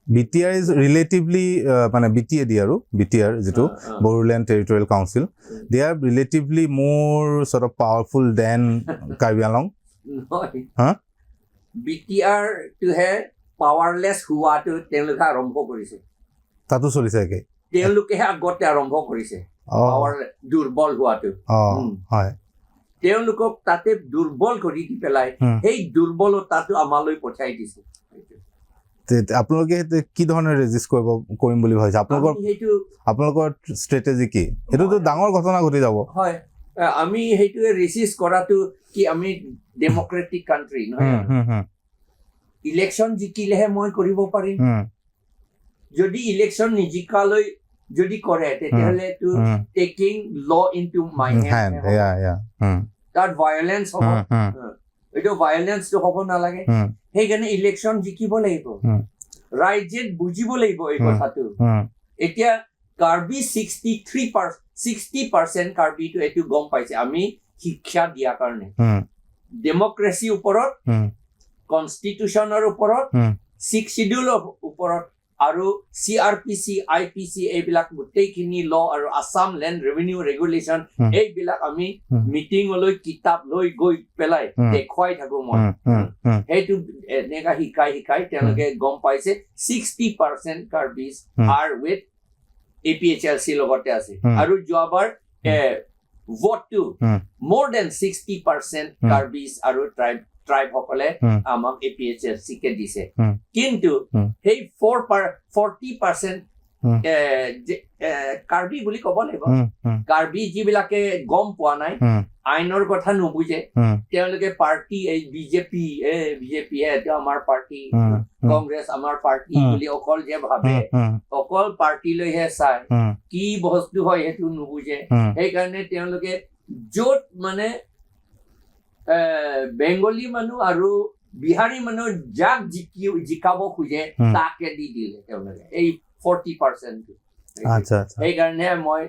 BTR ইজ ৰিলেটিভলি মানে BTAD আৰু BTR যিটো Bodoland territorial council they are relatively more sort of powerful than Karbi Anglong BTR টোহে পাৱাৰলেছ হোৱাটো তেওঁলোকে আৰম্ভ কৰিছে তাতো চলিছে একে তেওঁলোকেহে আগতে আৰম্ভ কৰিছে পাৱাৰ দুৰ্বল হোৱাটো হয় তেওঁলোকক তাতে দুৰ্বল কৰি দি পেলাই সেই দুৰ্বলতাটো আমালৈ পঠাই দিছে আপোনালোকে কি ধৰণে ৰেজিষ্ট কৰিম বুলি ভাবিছে আপোনালোকৰ ষ্ট্ৰেটেজি কি এইটোতো ডাঙৰ ঘটনা ঘটি যাব হয় আমি সেইটোৱে ৰেজিষ্ট কৰাটো কি আমি ডেমক্ৰেটিক কাণ্ট্ৰি নহয় ইলেকশ্যন জিকিলেহে মই কৰিব পাৰিম যদি ইলেকশ্যন নিজিকালৈ যদি কৰে তেতিয়াহ'লে টু টেকিং ল ইনটু মাই হেণ্ড তাত ভায়োলেন্স হ'ব এইটো ভায়োলেন্সটো হ'ব নালাগে সেইকাৰণে ইলেকশ্যন জিকিব লাগিব ৰাইজে বুজিব লাগিব এই কথাটো এতিয়া কাৰ্বি 60% কাৰ্বিটো এইটো গম পাইছে আমি শিক্ষা দিয়াৰ কাৰণে ডেমক্ৰেচিৰ ওপৰত কনষ্টিটিউশ্যনৰ ওপৰত 6th শিডিউলৰ ওপৰত আৰু CRPC IPC এইবিলাক গোটেইখিনি ল আৰু আসাম লেণ্ড ৰেভিনিউ ৰেগুলেশ্যন এইবিলাক আমি মিটিঙলৈ কিতাপ লৈ গৈ পেলাই দেখুৱাই থাকো মই সেইটো এনেকা শিকাই তেওঁলোকে গম পাইছে 60% কাৰ্বিজ আৰ উইথ APHLC লগতে আছে আৰু যোৱাবাৰ ভোটটো more than 60% কাৰ্বিজ আৰু ট্ৰাইব সকলে আমাক APHLC কে দিছে কিন্তু সেই 40% কাৰ্বি বুলি ক'ব লাগিব কাৰ্বি যিবিলাকে গম পোৱা নাই আইনৰ কথা নুবুজে তেওঁলোকে পাৰ্টি এই বিজেপি আমাৰ পাৰ্টি কংগ্ৰেছ আমাৰ পাৰ্টি বুলি অকল যে ভাবে অকল পাৰ্টিলৈহে চাই কি বস্তু হয় সেইটো নুবুজে সেইকাৰণে তেওঁলোকে য'ত মানে বেংগলী মানুহ আৰু বিহাৰী মানুহ যাক জিকাব খোজে তাকে দি দিলে তেওঁলোকে এই 40% সেইকাৰণে মই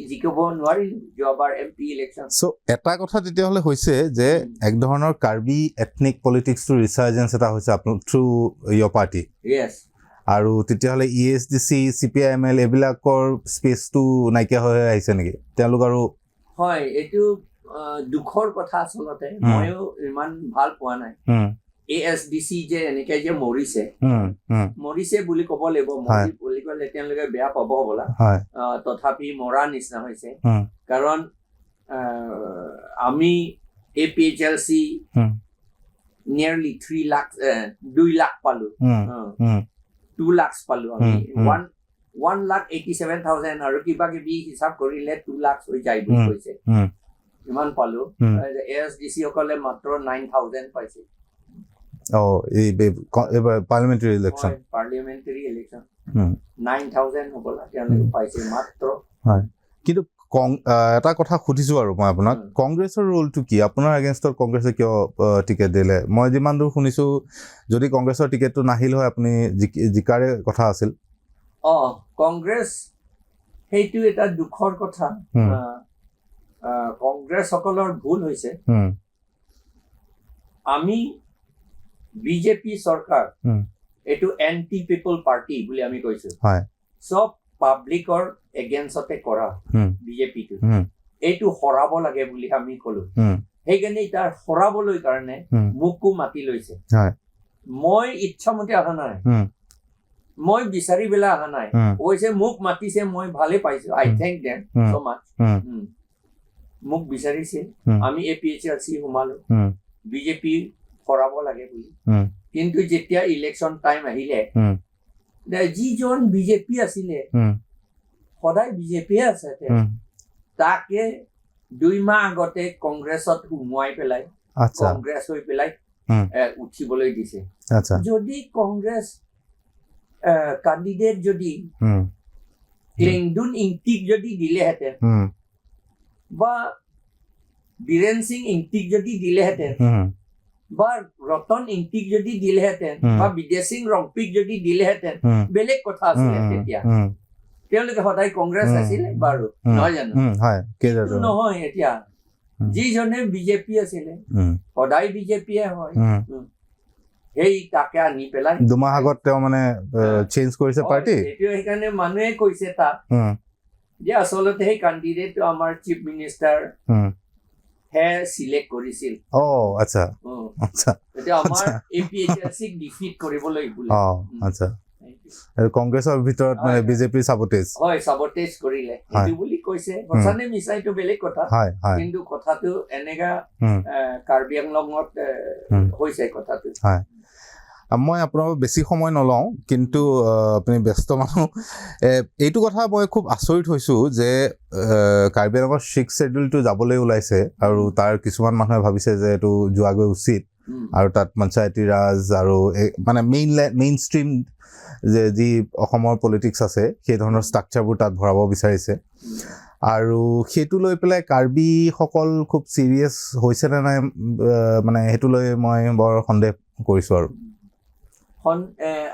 জিকিব নোৱাৰিলো যোৱাবাৰ MP ইলেকশ্যন এটা কথা তেতিয়াহ'লে হৈছে যে এক ধৰণৰ কাৰ্বি এথনিক পলিটিক্সটো ৰিচাৰ্জেঞ্চ এটা হৈছে থ্ৰু ইয়ৰ পাৰ্টি আৰু তেতিয়াহ'লে ESDC CPIML এইবিলাকৰ স্পেচটো নাইকিয়া হৈ আহিছে নেকি তেওঁলোক আৰু হয় এইটো দুখৰ কথা আচলতে ময়ো ইমান ভাল পোৱা নাই ASDC যে এনেকে যে মৰিছে বুলি ক'ব লাগিব বুলি ক'লে তেওঁলোকে বেয়া পাব হ'বলা তথাপি মৰা নিচিনা হৈছে কাৰণ আমি APHLC nearly 2 লাখ পালো 2 লাখ পালো আমি 1,87,000 আৰু কিবা কিবি হিচাপ কৰিলে 2 লাখ হৈ যায় বুলি কৈছে ইমান পালো ASDC সকলে মাত্ৰ 9,000 পাইছে পাৰ্লিমেণ্টাৰী ইলেকশ্যন 9,000 হ'বলা তেওঁলোকে পাইছে মাত্ৰ কিন্তু এটা কথা সুধিছো আৰু মই আপোনাক কংগ্ৰেছৰ ৰোলটো কি আপোনাৰ এগেইনষ্টত কংগ্ৰেছে কিয় টিকেট দিলে মই যিমান দূৰ শুনিছো যদি কংগ্ৰেছৰ টিকেটটো নাহিল হয় আপুনি জিকাৰে কথা আছিল কংগ্ৰেছ সেইটো এটা দুখৰ কথা কংগ্ৰেছ সকলৰ ভুল হৈছে আমি বিজেপি চৰকাৰ এইটো এণ্টি পিপল পাৰ্টি বুলি আমি কৈছো হয় চব পাব্লিকৰ এগেইনষ্টতে কৰা বিজেপিটো এইটো হৰাব লাগে বুলি আমি কলো সেইকাৰণে তাৰ হৰাবলৈ কাৰণে মোকো মাতি লৈছে মই ইচ্ছামতে অহা নাই মই বিচাৰি পেলাই অহা নাই কৈছে মোক মাতিছে মই ভালে পাইছো আই থেংক দেম so much মোক বিচাৰিছে আমি APHRC সোমালো বিজেপি হৰাব লাগে বুলি কিন্তু যেতিয়া ইলেকশ্যন টাইম আহিলে যিজন বিজেপি আছিলে সদায় বিজেপিয়ে আছে তাকে 2 মাহ আগতে কংগ্ৰেছত সোমোৱাই পেলাই কংগ্ৰেছ হৈ পেলাই উঠিবলৈ দিছে যদি কংগ্ৰেছ কেণ্ডিডেট যদি ক্লেংডুন ইংটিক যদি দিলেহেঁতেন বা বীৰেন সিং ইংটিক যদি দিলেহেঁতেন বা ৰতন ইংটিক যদি দিলেহেঁতেন বা বিদ্যা সিং ৰংপিক যদি দিলেহেঁতেন বেলেগ কথা আছিলে তেতিয়া তেওঁলোকে সদায় কংগ্ৰেছ আছিলে বাৰু নহয় জানো কিন্তু নহয় এতিয়া যিজনে বিজেপি আছিলে সদায় বিজেপিয়ে হয় সেই তাকে আনি পেলাই 2 মাহ আগত তেওঁ মানে চেঞ্জ কৰিছে পাৰ্টি এইটো সেইকাৰণে মানুহে কৈছে তাক যে আচলতে সেই কেণ্ডিডেটটো আমাৰ চিফ মিনিষ্টাৰ হে সিলেক্ট কৰিছিল আচ্ছা আচ্ছা এতিয়া আমাৰ APHRCক ডিফিট কৰিবলৈ বুলি আচ্ছা কংগ্ৰেছৰ ভিতৰত মানে বিজেপি সাবটেজ হয় সাবটেজ কৰিলে এইটো বুলি কৈছে সঁচানে মিছাইটো বেলেগ কথা কিন্তু কথাটো এনেকা কাৰ্বি আংলঙত হৈছে কথাটো মই আপোনাক বেছি সময় নলওঁ কিন্তু আপুনি ব্যস্ত মানুহ এইটো কথা মই খুব আচৰিত হৈছো যে কাৰ্বি আংলঙৰ 6 শেডিউলটো যাবলৈ ওলাইছে আৰু তাৰ কিছুমান মানুহে ভাবিছে যে এইটো যোৱাগৈ উচিত আৰু তাত পঞ্চায়তী ৰাজ আৰু মানে মেইন ষ্ট্ৰীম যে যি অসমৰ পলিটিক্স আছে সেই ধৰণৰ ষ্ট্ৰাকচাৰবোৰ তাত ভৰাব বিচাৰিছে আৰু সেইটো লৈ পেলাই কাৰ্বিসকল খুব চিৰিয়াছ হৈছে নে নাই মানে সেইটো লৈ মই বৰ সন্দেহ কৰিছো আৰু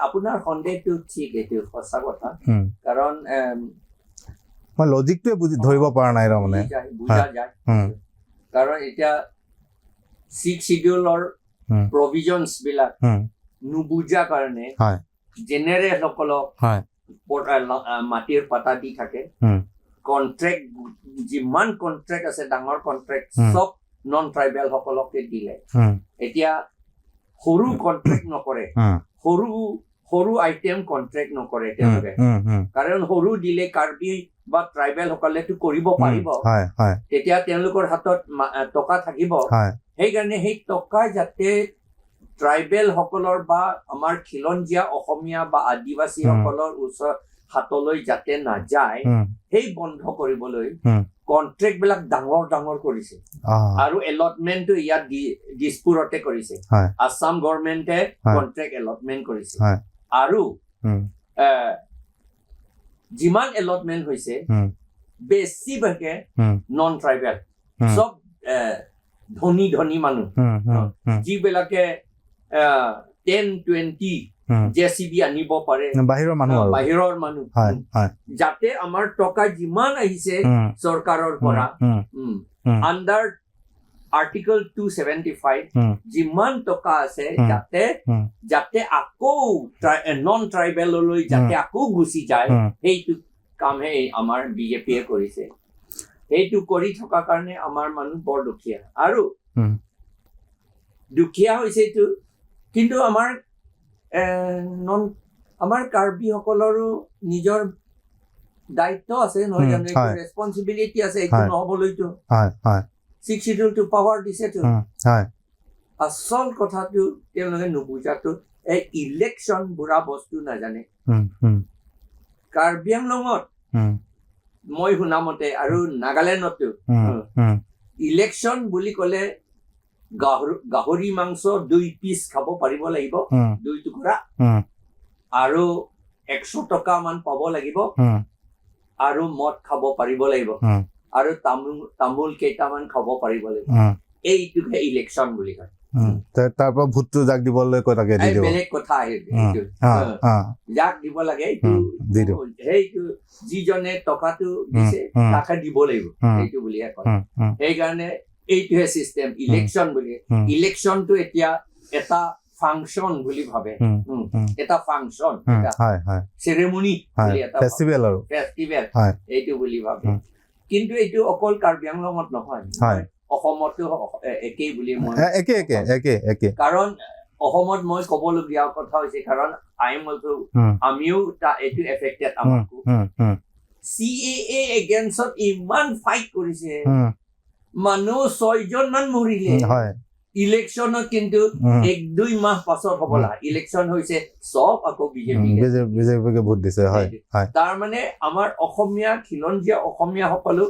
আপোনাৰ সন্দেহটো ঠিক এইটো সঁচা কথা কাৰণ মই লজিকটোৱে ধৰিব পৰা নাই তাৰমানে বুজা যায় কাৰণ এতিয়া 6 শিডিউলৰ প্ৰভিজনছ বিলাক নুবুজা কাৰণে জেনেৰেল সকলক মাটিৰ পাতা দি থাকে কন্ট্ৰেক্ট যিমান কন্ট্ৰেক্ট আছে ডাঙৰ কন্ট্ৰেক্ট সব নন ট্ৰাইবেল সকলকে দিলে এতিয়া সৰু কন্ট্ৰেক্ট নকৰে সৰু আইটেম কন্ট্ৰেক্ট নকৰে তেওঁলোকে কাৰণ সৰু দিলে কাৰ্বি বা ট্ৰাইবেল সকলেতো কৰিব পাৰিব তেতিয়া তেওঁলোকৰ হাতত টকা থাকিব সেইকাৰণে সেই টকা যাতে ট্ৰাইবেল সকলৰ বা আমাৰ খিলঞ্জীয়া অসমীয়া বা আদিবাসী সকলৰ ওচৰত হাতলৈ যাতে নাযায় সেই বন্ধ কৰিবলৈ কন্ট্ৰেক্ট বিলাক ডাঙৰ কৰিছে আৰু এলটমেন্টটো ইয়াত দিছপুৰতে কৰিছে আসাম গভৰ্ণমেণ্টে কন্ট্ৰেক্ট এলটমেন্ট কৰিছে আৰু যিমান এলটমেন্ট হৈছে বেছিভাগে নন ট্ৰাইবেল চব ধনী মানুহ যিবিলাকে 10-20 জেচিবি আনিব পাৰে বাহিৰৰ মানুহ যাতে আমাৰ টকা যিমান আহিছে চৰকাৰৰ পৰা আণ্ডাৰ আৰ্টিকল 275 যিমান টকা আছে যাতে আকৌ নন ট্ৰাইবেললৈ যাতে আকৌ গুচি যায় সেইটো কামহে আমাৰ বিজেপিয়ে কৰিছে সেইটো কৰি থকা কাৰণে আমাৰ মানুহ বৰ দুখীয়া আৰু দুখীয়া হৈছে এইটো কিন্তু আমাৰ কাৰ্বি সকলৰো নিজৰ দায়িত্ব আছে নহয় জানো ৰেছপন্সিবিলিটি আছে এইটো নহবলৈতো 6 শিডিউলটো পাৱাৰ দিছেতো আচল কথাটো তেওঁলোকে নুবুজাটো এই ইলেকশ্যন বুঢ়া বস্তু নাজানে কাৰ্বি আংলঙত মই শুনামতে আৰু নাগালেণ্ডতো ইলেকশ্যন বুলি ক'লে গাহৰি মাংস 2 পিচ খাব পাৰিব লাগিব 2 টুকুৰা আৰু 100 টকা মান পাব লাগিব আৰু মদ খাব পাৰিব লাগিব আৰু তামোল কেইটামান খাব পাৰিব লাগিব এইটোকে ইলেকশ্যন বুলি কয় তাৰ পৰা ভোটটো যাক দিবলৈ কৈ তাকে দি দিব বেলেগ কথা যাক দিব লাগে সেইটো যিজনে টকাটো দিছে তাকে দিব লাগিব সেইটো বুলিহে কয় সেইকাৰণে এইটোহে চিষ্টেম ইলেকশ্যন বুলি ইলেকশ্যনটো এতিয়া এটা ফাংচন বুলি ভাবে হুম, এটা ফাংচন এটা হয় হয় চেৰেমনি হয় বুলি এটা ফেষ্টিভেল আৰু ফেষ্টিভেল হয় এইটো বুলি ভাবে হুম। কিন্তু এইটো অকল কাৰ্বি আংলঙত নহয় হয়। অসমতো একেই বুলি মই একে একে একে একে কাৰণ অসমত মই ক'বলগীয়া কথা হৈছে কাৰণ আমিও এইটো এফেক্টেড আমাকো CAA এগেইনষ্টত ইমান ফাইট কৰিছে মানুহ 6জন মান মৰিলে হয় ইলেকশ্যনত কিন্তু 1-2 মাহ পাছত হ'ব লাগে ইলেকশ্যন হৈছে চব আকৌ বিজেপিকে ভোট দিছে হয় হয় তাৰ মানে আমাৰ অসমীয়া খিলঞ্জীয়া অসমীয়া সকলো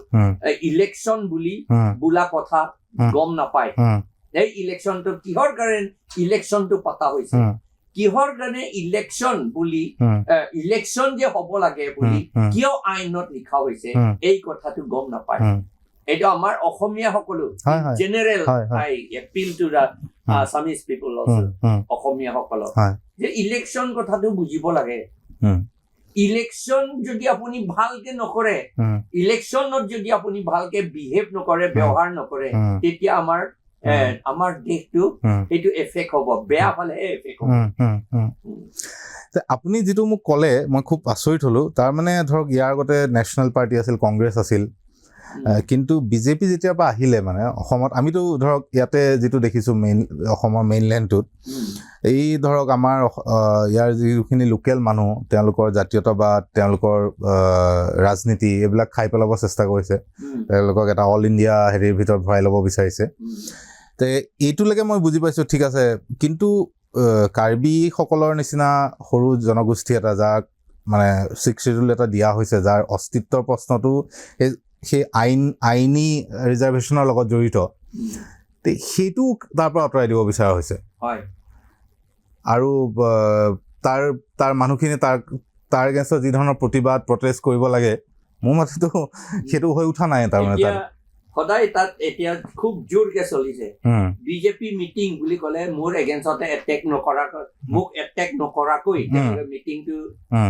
ইলেকশ্যন বুলি বোলা কথা গম নাপায় এই ইলেকশ্যনটো কিহৰ কাৰণে ইলেকশ্যনটো পতা হৈছে কিহৰ কাৰণে ইলেকশ্যন বুলি ইলেকশ্যন যে হ'ব লাগে বুলি কিয় আইনত লিখা হৈছে এই কথাটো গম নাপায় এইটো আমাৰ অসমীয়া সকলো general I appeal to the Assamese people also Asomiya সকলক যে ইলেকশ্যন কথাটো বুজিব লাগে ইলেকশ্যন যদি আপুনি ভালকে নকৰে ইলেকশ্যনত যদি আপুনি ভালকে বিহেভ নকৰে ব্যৱহাৰ নকৰে তেতিয়া আমাৰ দেশটো এইটো এফেক্ট হ'ব বেয়া ফালে এফেক্ট হ'ব আপুনি যিটো মোক ক'লে মই খুব আচৰিত হলো তাৰ মানে ধৰক ইয়াৰ আগতে নেশ্যনেল পাৰ্টি আছিল কংগ্ৰেছ আছিল কিন্তু বিজেপি যেতিয়াৰ পৰা আহিলে মানে অসমত আমিতো ধৰক ইয়াতে যিটো দেখিছোঁ অসমৰ মেইনলেণ্ডটোত এই ধৰক আমাৰ ইয়াৰ যিখিনি লোকেল মানুহ তেওঁলোকৰ জাতীয়তাবাদ তেওঁলোকৰ ৰাজনীতি এইবিলাক খাই পেলাব চেষ্টা কৰিছে তেওঁলোকক এটা অল ইণ্ডিয়া হেৰিৰ ভিতৰত ভৰাই ল'ব বিচাৰিছে তে এইটোলৈকে মই বুজি পাইছোঁ ঠিক আছে কিন্তু কাৰ্বিসকলৰ নিচিনা সৰু জনগোষ্ঠী এটা যাক মানে 6th শিডিউল এটা দিয়া হৈছে যাৰ অস্তিত্বৰ প্ৰশ্নটো সেই আইনী ৰিজাৰ্ভেশ্যনৰ লগত জড়িত সেইটো তাৰ পৰা আঁতৰাই দিব বিচৰা হৈছে আৰু তাৰ মানুহখিনি তাৰ এগেইনষ্টত যি ধৰণৰ প্ৰতিবাদ প্ৰটেষ্ট কৰিব লাগে মোৰ মতেতো সেইটো হৈ উঠা নাই তাৰমানে সদায় তাত এতিয়া খুব জোৰকে চলিছে বিজেপি মিটিং বুলি ক'লে মোৰ এগেইনষ্টতে এটেক নকৰাকৈ মিটিংটো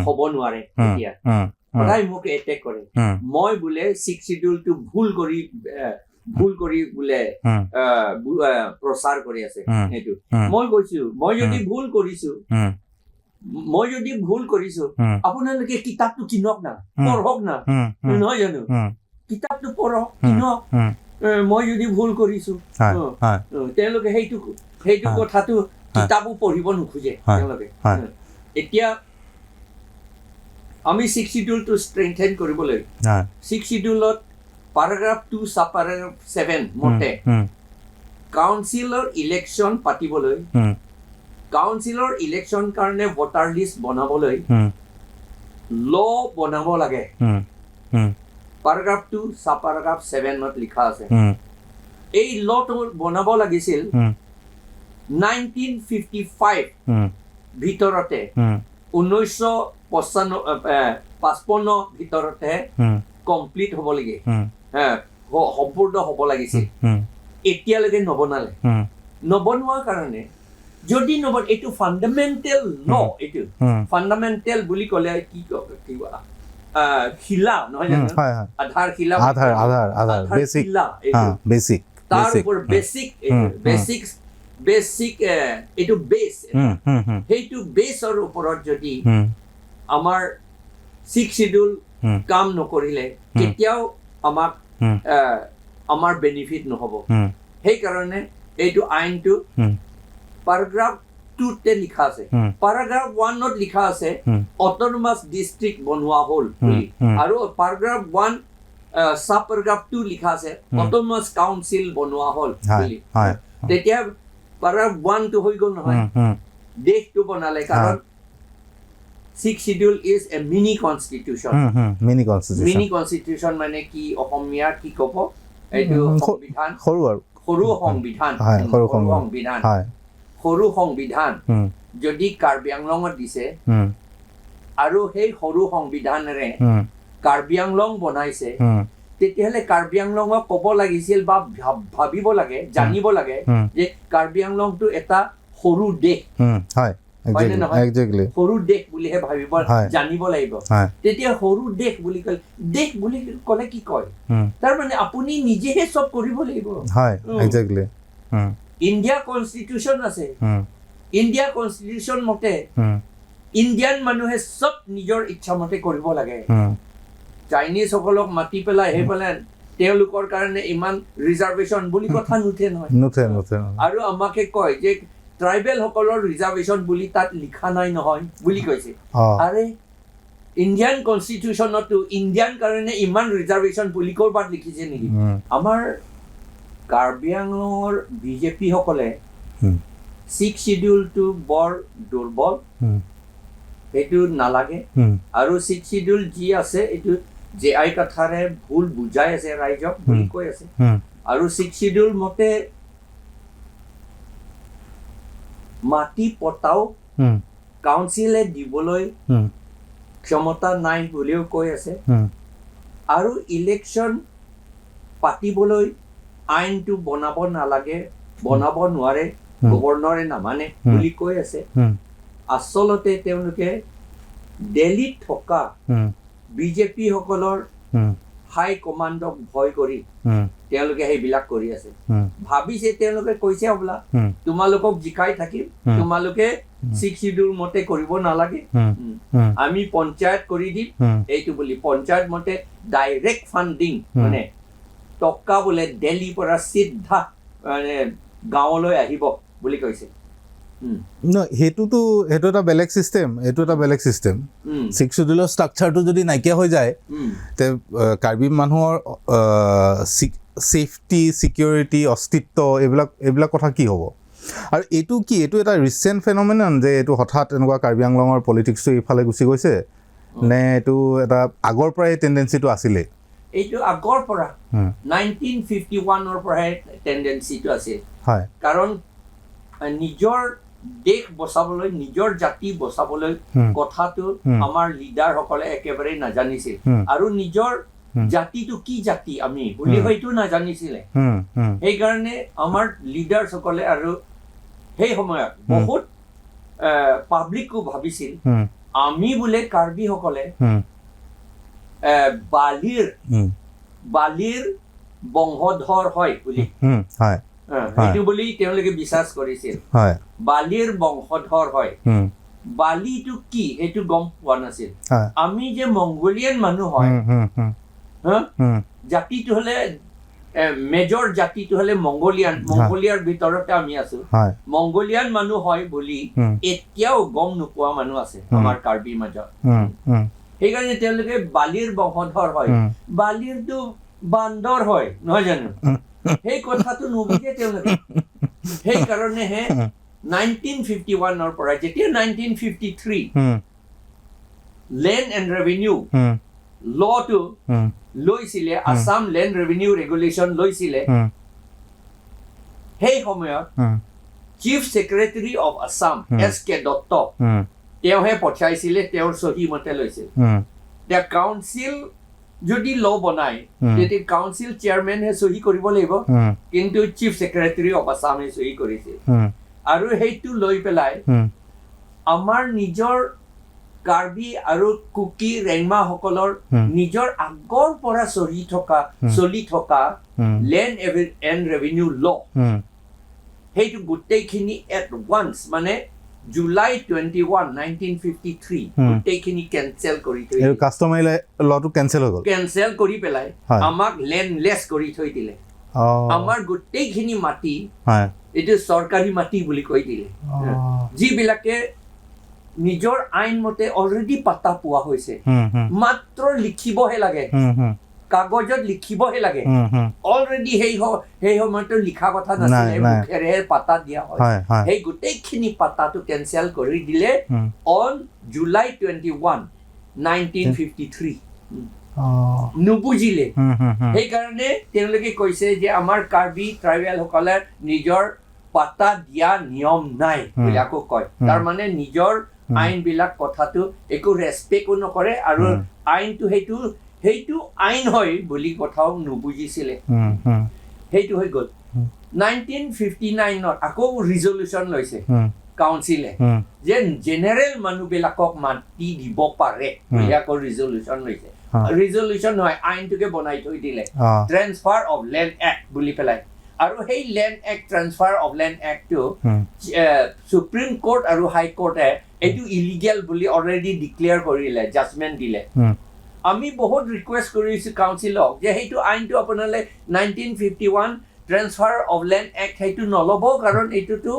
হ'ব নোৱাৰে এতিয়া সদায় মোক এটেক কৰে মই বোলে 6th শিডিউলটো ভুল কৰি বোলে প্ৰচাৰ কৰি আছে সেইটো মই কৈছো মই যদি ভুল কৰিছো আপোনালোকে কিতাপটো কিনক না পঢ়ক না নহয় জানো কিতাপটো পঢ়ক কিনক মই যদি ভুল কৰিছো তেওঁলোকে সেইটো কথাটো কিতাপো পঢ়িব নোখোজে তেওঁলোকে এতিয়া আমি 6th শিডিউলটো ষ্ট্ৰেংথেন কৰিবলৈ 6th শিডিউলত paragraph 2 subparagraph 7 মতে কাউন্সিলৰ ইলেকশ্যন পাতিবলৈ কাউন্সিলৰ ইলেকশ্যন কাৰণে ভোটাৰ লিষ্ট বনাবলৈ ল বনাব লাগে paragraph 2 subparagraph 7 ত লিখা আছে এই লটো বনাব লাগিছিল 1955 ভিতৰতে 1955 ভিতৰতে কমপ্লিট হ'ব লাগে সম্পূৰ্ণ হ'ব লাগিছিল এতিয়ালৈকে নবনোৱাৰ কাৰণে যদি এইটো ফাণ্ডামেণ্টেল ল এইটো ফাণ্ডামেণ্টেল বুলি ক'লে কি শিলা নহয় জানো আধাৰ শিলা বেছিক তাৰ ওপৰত বেছিক এইটো বেছ সেইটো বেছৰ ওপৰত যদি আমাৰ 6th শিডিউল কাম নকৰিলে কেতিয়াও আমাৰ বেনিফিট নহ'ব সেইকাৰণে এইটো আইনটো paragraph 2তে লিখা আছে paragraph 1ত লিখা আছে অট'নমাছ ডিষ্ট্ৰিক্ট বনোৱা হ'ল বুলি আৰু paragraph 1 subparagraph 2 লিখা আছে অট'নমাছ কাউন্সিল বনোৱা হ'ল বুলি তেতিয়া paragraph 1 টো হৈ গ'ল নহয় দেশটো বনালে কাৰণ 6th schedule is a mini constitution mini constitution মানে কি অসমীয়া কি ক'ব এইটো সংবিধান সৰু সংবিধান যদি কাৰ্বি আংলঙত দিছে আৰু সেই সৰু সংবিধানেৰে কাৰ্বি আংলং বনাইছে তেতিয়াহ'লে কাৰ্বি আংলঙক ক'ব লাগিছিল বা ভাবিব লাগে জানিব লাগে যে কাৰ্বি আংলংটো এটা সৰু দেশ সৰু দেশ বুলিহে ভাবিব জানিব লাগিব তেতিয়া সৰু দেশ বুলি ক'লে কি কয় তাৰমানে আপুনি নিজেহে চব কৰিব লাগিব ইণ্ডিয়া কনষ্টিটিউচন আছে ইণ্ডিয়া কনষ্টিটিউশ্যন মতে ইণ্ডিয়ান মানুহে চব নিজৰ ইচ্ছা মতে কৰিব লাগে চাইনিজসকলক মাতি পেলাই তেওঁলোকৰ কাৰণে ইমান ৰিজাৰ্ভেশ্যন বুলি কথা নুঠে নহয় আৰু আমাকে কয় যে ট্ৰাইবেল সকলৰ ৰিজাৰ্ভেশ্যন বুলি তাত লিখা নাই নহয় বুলি কৈছে আৰে ইণ্ডিয়ান কনষ্টিটিউশ্যনতো ইণ্ডিয়ান কাৰণে ইমান ৰিজাৰ্ভেশ্যন বুলি ক'ৰবাত লিখিছে নেকি আমাৰ কাৰ্বি আংলঙৰ বিজেপি সকলে 6th শিডিউলটো বৰ দুৰ্বল সেইটো নালাগে আৰু 6th শিডিউল যি আছে এইটো JI কথাৰে ভুল বুজাই আছে ৰাইজক বুলি কৈ আছে আৰু 6th শিডিউল মতে মাটি পটাও কাউন্সিলে দিবলৈ ক্ষমতা নাই বুলিও কৈ আছে আৰু ইলেকশ্যন পাতিবলৈ আইনটো বনাব নালাগে বনাব নোৱাৰে গভৰ্ণৰে নামানে বুলি কৈ আছে আচলতে তেওঁলোকে দিল্লীত থকা বিজেপি সকলৰ হাই কমাণ্ডক ভয় কৰি তেওঁলোকে সেইবিলাক কৰি আছে ভাবিছে তেওঁলোকে কৈছে হবলা তোমালোকক জিকাই থাকিম তোমালোকে 6th শিডিউল মতে কৰিব নালাগে আমি পঞ্চায়ত কৰি দিম এইটো বুলি পঞ্চায়ত মতে ডাইৰেক্ট ফাণ্ডিং মানে টকা বোলে দিল্লীৰ পৰা চিধা মানে গাঁৱলৈ আহিব বুলি কৈছে সেইটো এটা বেলেগ চিষ্টেম এইটো এটা বেলেগ চিষ্টেম 6th শিডিউলৰ ষ্ট্ৰাকচাৰটো যদি নাইকিয়া হৈ যায় তে কাৰ্বি মানুহৰ ছেফটি ছিকিউৰিটি অস্তিত্ব এইবিলাক কথা কি হ'ব আৰু এইটো এটা ৰিচেণ্ট ফেনমেনন যে এইটো হঠাৎ এনেকুৱা কাৰ্বি আংলঙৰ পলিটিক্সটো এইফালে গুচি গৈছে নে এইটো এটা আগৰ পৰাই টেণ্ডেঞ্চিটো আছিলে এইটো আগৰ পৰা 1951ৰ পৰাই টেণ্ডেঞ্চিটো আছিল কাৰণ নিজৰ দেশ বচাবলৈ নিজৰ জাতি বচাবলৈ কথাটো আমাৰ লিডাৰসকলে একেবাৰে নাজানিছিল আৰু নিজৰ জাতিটো কি জাতি আমি বুলি হয়তো নাজানিছিলে সেইকাৰণে আমাৰ লিডাৰসকলে আৰু সেই সময়ত বহুত পাব্লিকো ভাবিছিল আমি বোলে কাৰ্বিসকলে বালিৰ বংশধৰ হয় বুলি সেইটো বুলি তেওঁলোকে বিশ্বাস কৰিছিল বালিৰ বংশধৰ হয় বালিটো কি সেইটো গম পোৱা নাছিল আমি যে মংগোলিয়ান মানুহ হয় জাতিটো হলে মেজৰ জাতিটো হলে মংগোলিয়াৰ ভিতৰতে আমি আছো মংগোলিয়ান মানুহ হয় বুলি এতিয়াও গম নোপোৱা মানুহ আছে আমাৰ কাৰ্বিৰ মাজত সেইকাৰণে তেওঁলোকে বালিৰ বংশধৰ হয় বালিৰটো বান্দৰ হয় নহয় জানো সেই কথাটো নুবুজে তেওঁলোকে সেইকাৰণেহে 1951ৰ পৰা যেতিয়া 1953 লেণ্ড এণ্ড ৰেভিনিউ লটো লৈছিলে আছাম লেণ্ড ৰেভিনিউ ৰেগুলেশ্যন লৈছিলে সেই সময়ত chief secretary of Assam SK Dutta তেওঁহে পঠাইছিলে তেওঁৰ চহী মতে লৈছিল দ্য কাউন্সিল যদি ল বনায় তেতিয়া কাউন্সিল চেয়াৰমেনহে চহী কৰিব লাগিব কিন্তু চিফ ছেক্ৰেটাৰী অফ আছামে চহী কৰিছিল আৰু সেইটো লৈ পেলাই আমাৰ নিজৰ কাৰ্বি আৰু কুকি ৰেংমা সকলৰ নিজৰ আগৰ পৰা চলি থকা লেণ্ড এণ্ড ৰেভিনিউ ল সেইটো গোটেইখিনি এট ওৱান্স মানে জুলাই 21, 1953 গোটেইখিনি কেনচেল কৰি থৈ দিলে কাষ্টমাৰী লটো কেনচেল হৈ গ'ল কেনচেল কৰি পেলাই আমাক লেণ্ডলেছ কৰি থৈ দিলে আমাৰ গোটেইখিনি মাটি এইটো চৰকাৰী মাটি বুলি কৈ দিলে যিবিলাকে নিজৰ আইন মতে অলৰেডি পাতা পোৱা হৈছে মাত্ৰ লিখিবহে লাগে কাগজত লিখিবহে লাগে অলৰেডি সেই সময়তো লিখা কথা নাছিলে মুখেৰে পাতা দিয়া হয় সেই গোটেইখিনি পাতাটো কেনচেল কৰি দিলে অন জুলাই 21, 1953 নুবুজিলে সেইকাৰণে তেওঁলোকে কৈছে যে আমাৰ কাৰ্বি ট্ৰাইবেল সকলে নিজৰ পাতা দিয়া নিয়ম নাই বুলি আকৌ কয় তাৰমানে নিজৰ আইন বিলাক কথাটো একো ৰেচপেক্টো নকৰে আৰু আইনটো সেইটো আইন হয় বুলি কথাও নুবুজিছিলে সেইটো হৈ গ'ল 1959ত আকৌ ৰিজলিউশ্যন লৈছে কাউন্সিলে যে জেনেৰেল মানুহবিলাকক মাটি দিব পাৰে বুলি আকৌ ৰিজলিউশ্যন লৈছে ৰিজলিউশ্যন নহয় আইনটোকে বনাই থৈ দিলে ট্ৰেন্সফাৰ অফ লেণ্ড এক্ট বুলি পেলাই আৰু সেই land act transfer of land এক্টটো হুম। সুপ্ৰিম কোৰ্ট আৰু হাই কোৰ্টে এইটো ইলিগেল বুলি অলৰেডি ডিক্লেয়াৰ কৰিলে জাজমেণ্ট দিলে হুম। আমি বহুত ৰিকুৱেষ্ট কৰিছোঁ কাউন্সিলক যে সেইটো আইনটো আপোনালোকে 1951 ট্ৰান্সফাৰ অফ লেণ্ড এক্ট সেইটো নল'ব কাৰণ এইটোতো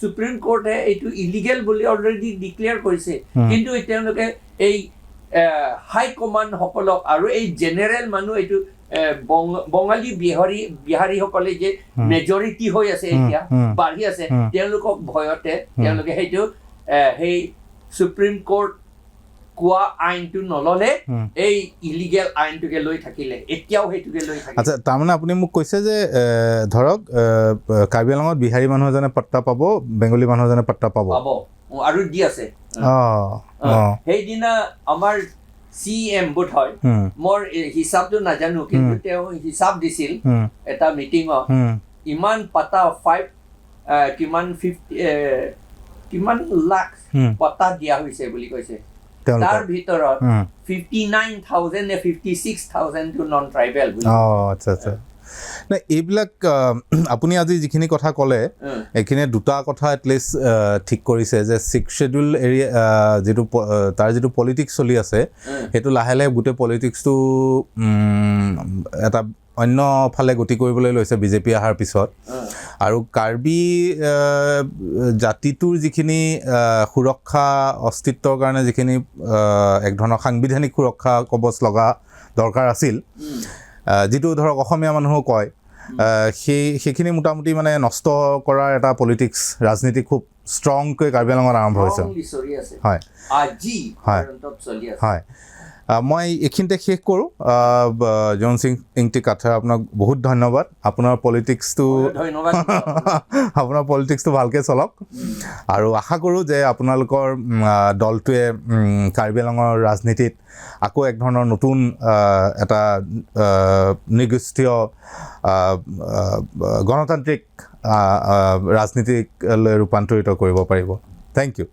সুপ্ৰিম কোৰ্টে এইটো ইলিগেল বুলি অলৰেডি ডিক্লেয়াৰ কৰিছে কিন্তু তেওঁলোকে এই হাই কমাণ্ডসকলক আৰু এই জেনেৰেল মানুহ এইটো বঙালী বিহাৰীসকলে যে মেজৰিটি হৈ আছে এতিয়া বাঢ়ি আছে তেওঁলোকক ভয়তে তেওঁলোকে সেইটো সেই সুপ্ৰিম কোৰ্ট কোৱা আইনটো নল'লে এই ইলিগেল আইনটোকে লৈ থাকিলে এতিয়াও সেইটোকে লৈ থাকিলে আচ্ছা তাৰমানে আপুনি মোক কৈছে যে ধৰক কাৰ্বি আংলঙত বিহাৰী মানুহ এজনে পাত্তা পাব বেংগলী মানুহ এজনে পাত্তা পাব আৰু দি আছে সেইদিনা আমাৰ CM বোধ হয় মোৰ হিচাপটো নাজানো কিন্তু তেওঁ হিচাপ দিছিল এটা মিটিঙত ইমান পাতা কিমান লাখ পাতা দিয়া হৈছে বুলি কৈছে তাৰ ভিতৰত 59,000 নে 56,000 টো নন ট্ৰাইবেল বুলি আচ্ছা আচ্ছা নাই এইবিলাক আপুনি আজি যিখিনি কথা ক'লে এইখিনিয়ে দুটা কথা এটলিষ্ট ঠিক কৰিছে যে 6th শিডিউল এৰিয়া যিটো তাৰ যিটো পলিটিক্স চলি আছে সেইটো লাহে লাহে গোটেই পলিটিক্সটো এটা অন্য ফালে গতি কৰিবলৈ লৈছে বিজেপি অহাৰ পিছত আৰু কাৰ্বি জাতিটোৰ যিখিনি সুৰক্ষা অস্তিত্বৰ কাৰণে যিখিনি এক ধৰণৰ সাংবিধানিক সুৰক্ষা কবচ লগা দৰকাৰ আছিল যিটো ধৰক অসমীয়া মানুহো কয় সেইখিনি মোটামুটি মানে নষ্ট কৰাৰ এটা পলিটিক্স ৰাজনীতি খুব ষ্ট্ৰংকৈ কাৰ্বি আংলঙত আৰম্ভ হৈছে হয় হয় মই এইখিনিতে শেষ কৰোঁ জন সিং ইংটি কাথাৰ আপোনাক বহুত ধন্যবাদ আপোনাৰ পলিটিক্সটো ভালকৈ চলক আৰু আশা কৰোঁ যে আপোনালোকৰ দলটোৱে কাৰ্বি আংলঙৰ ৰাজনীতিত আকৌ এক ধৰণৰ নতুন এটা নৃগোষ্ঠীয় গণতান্ত্ৰিক ৰাজনীতিকলৈ ৰূপান্তৰিত কৰিব পাৰিব থেংক ইউ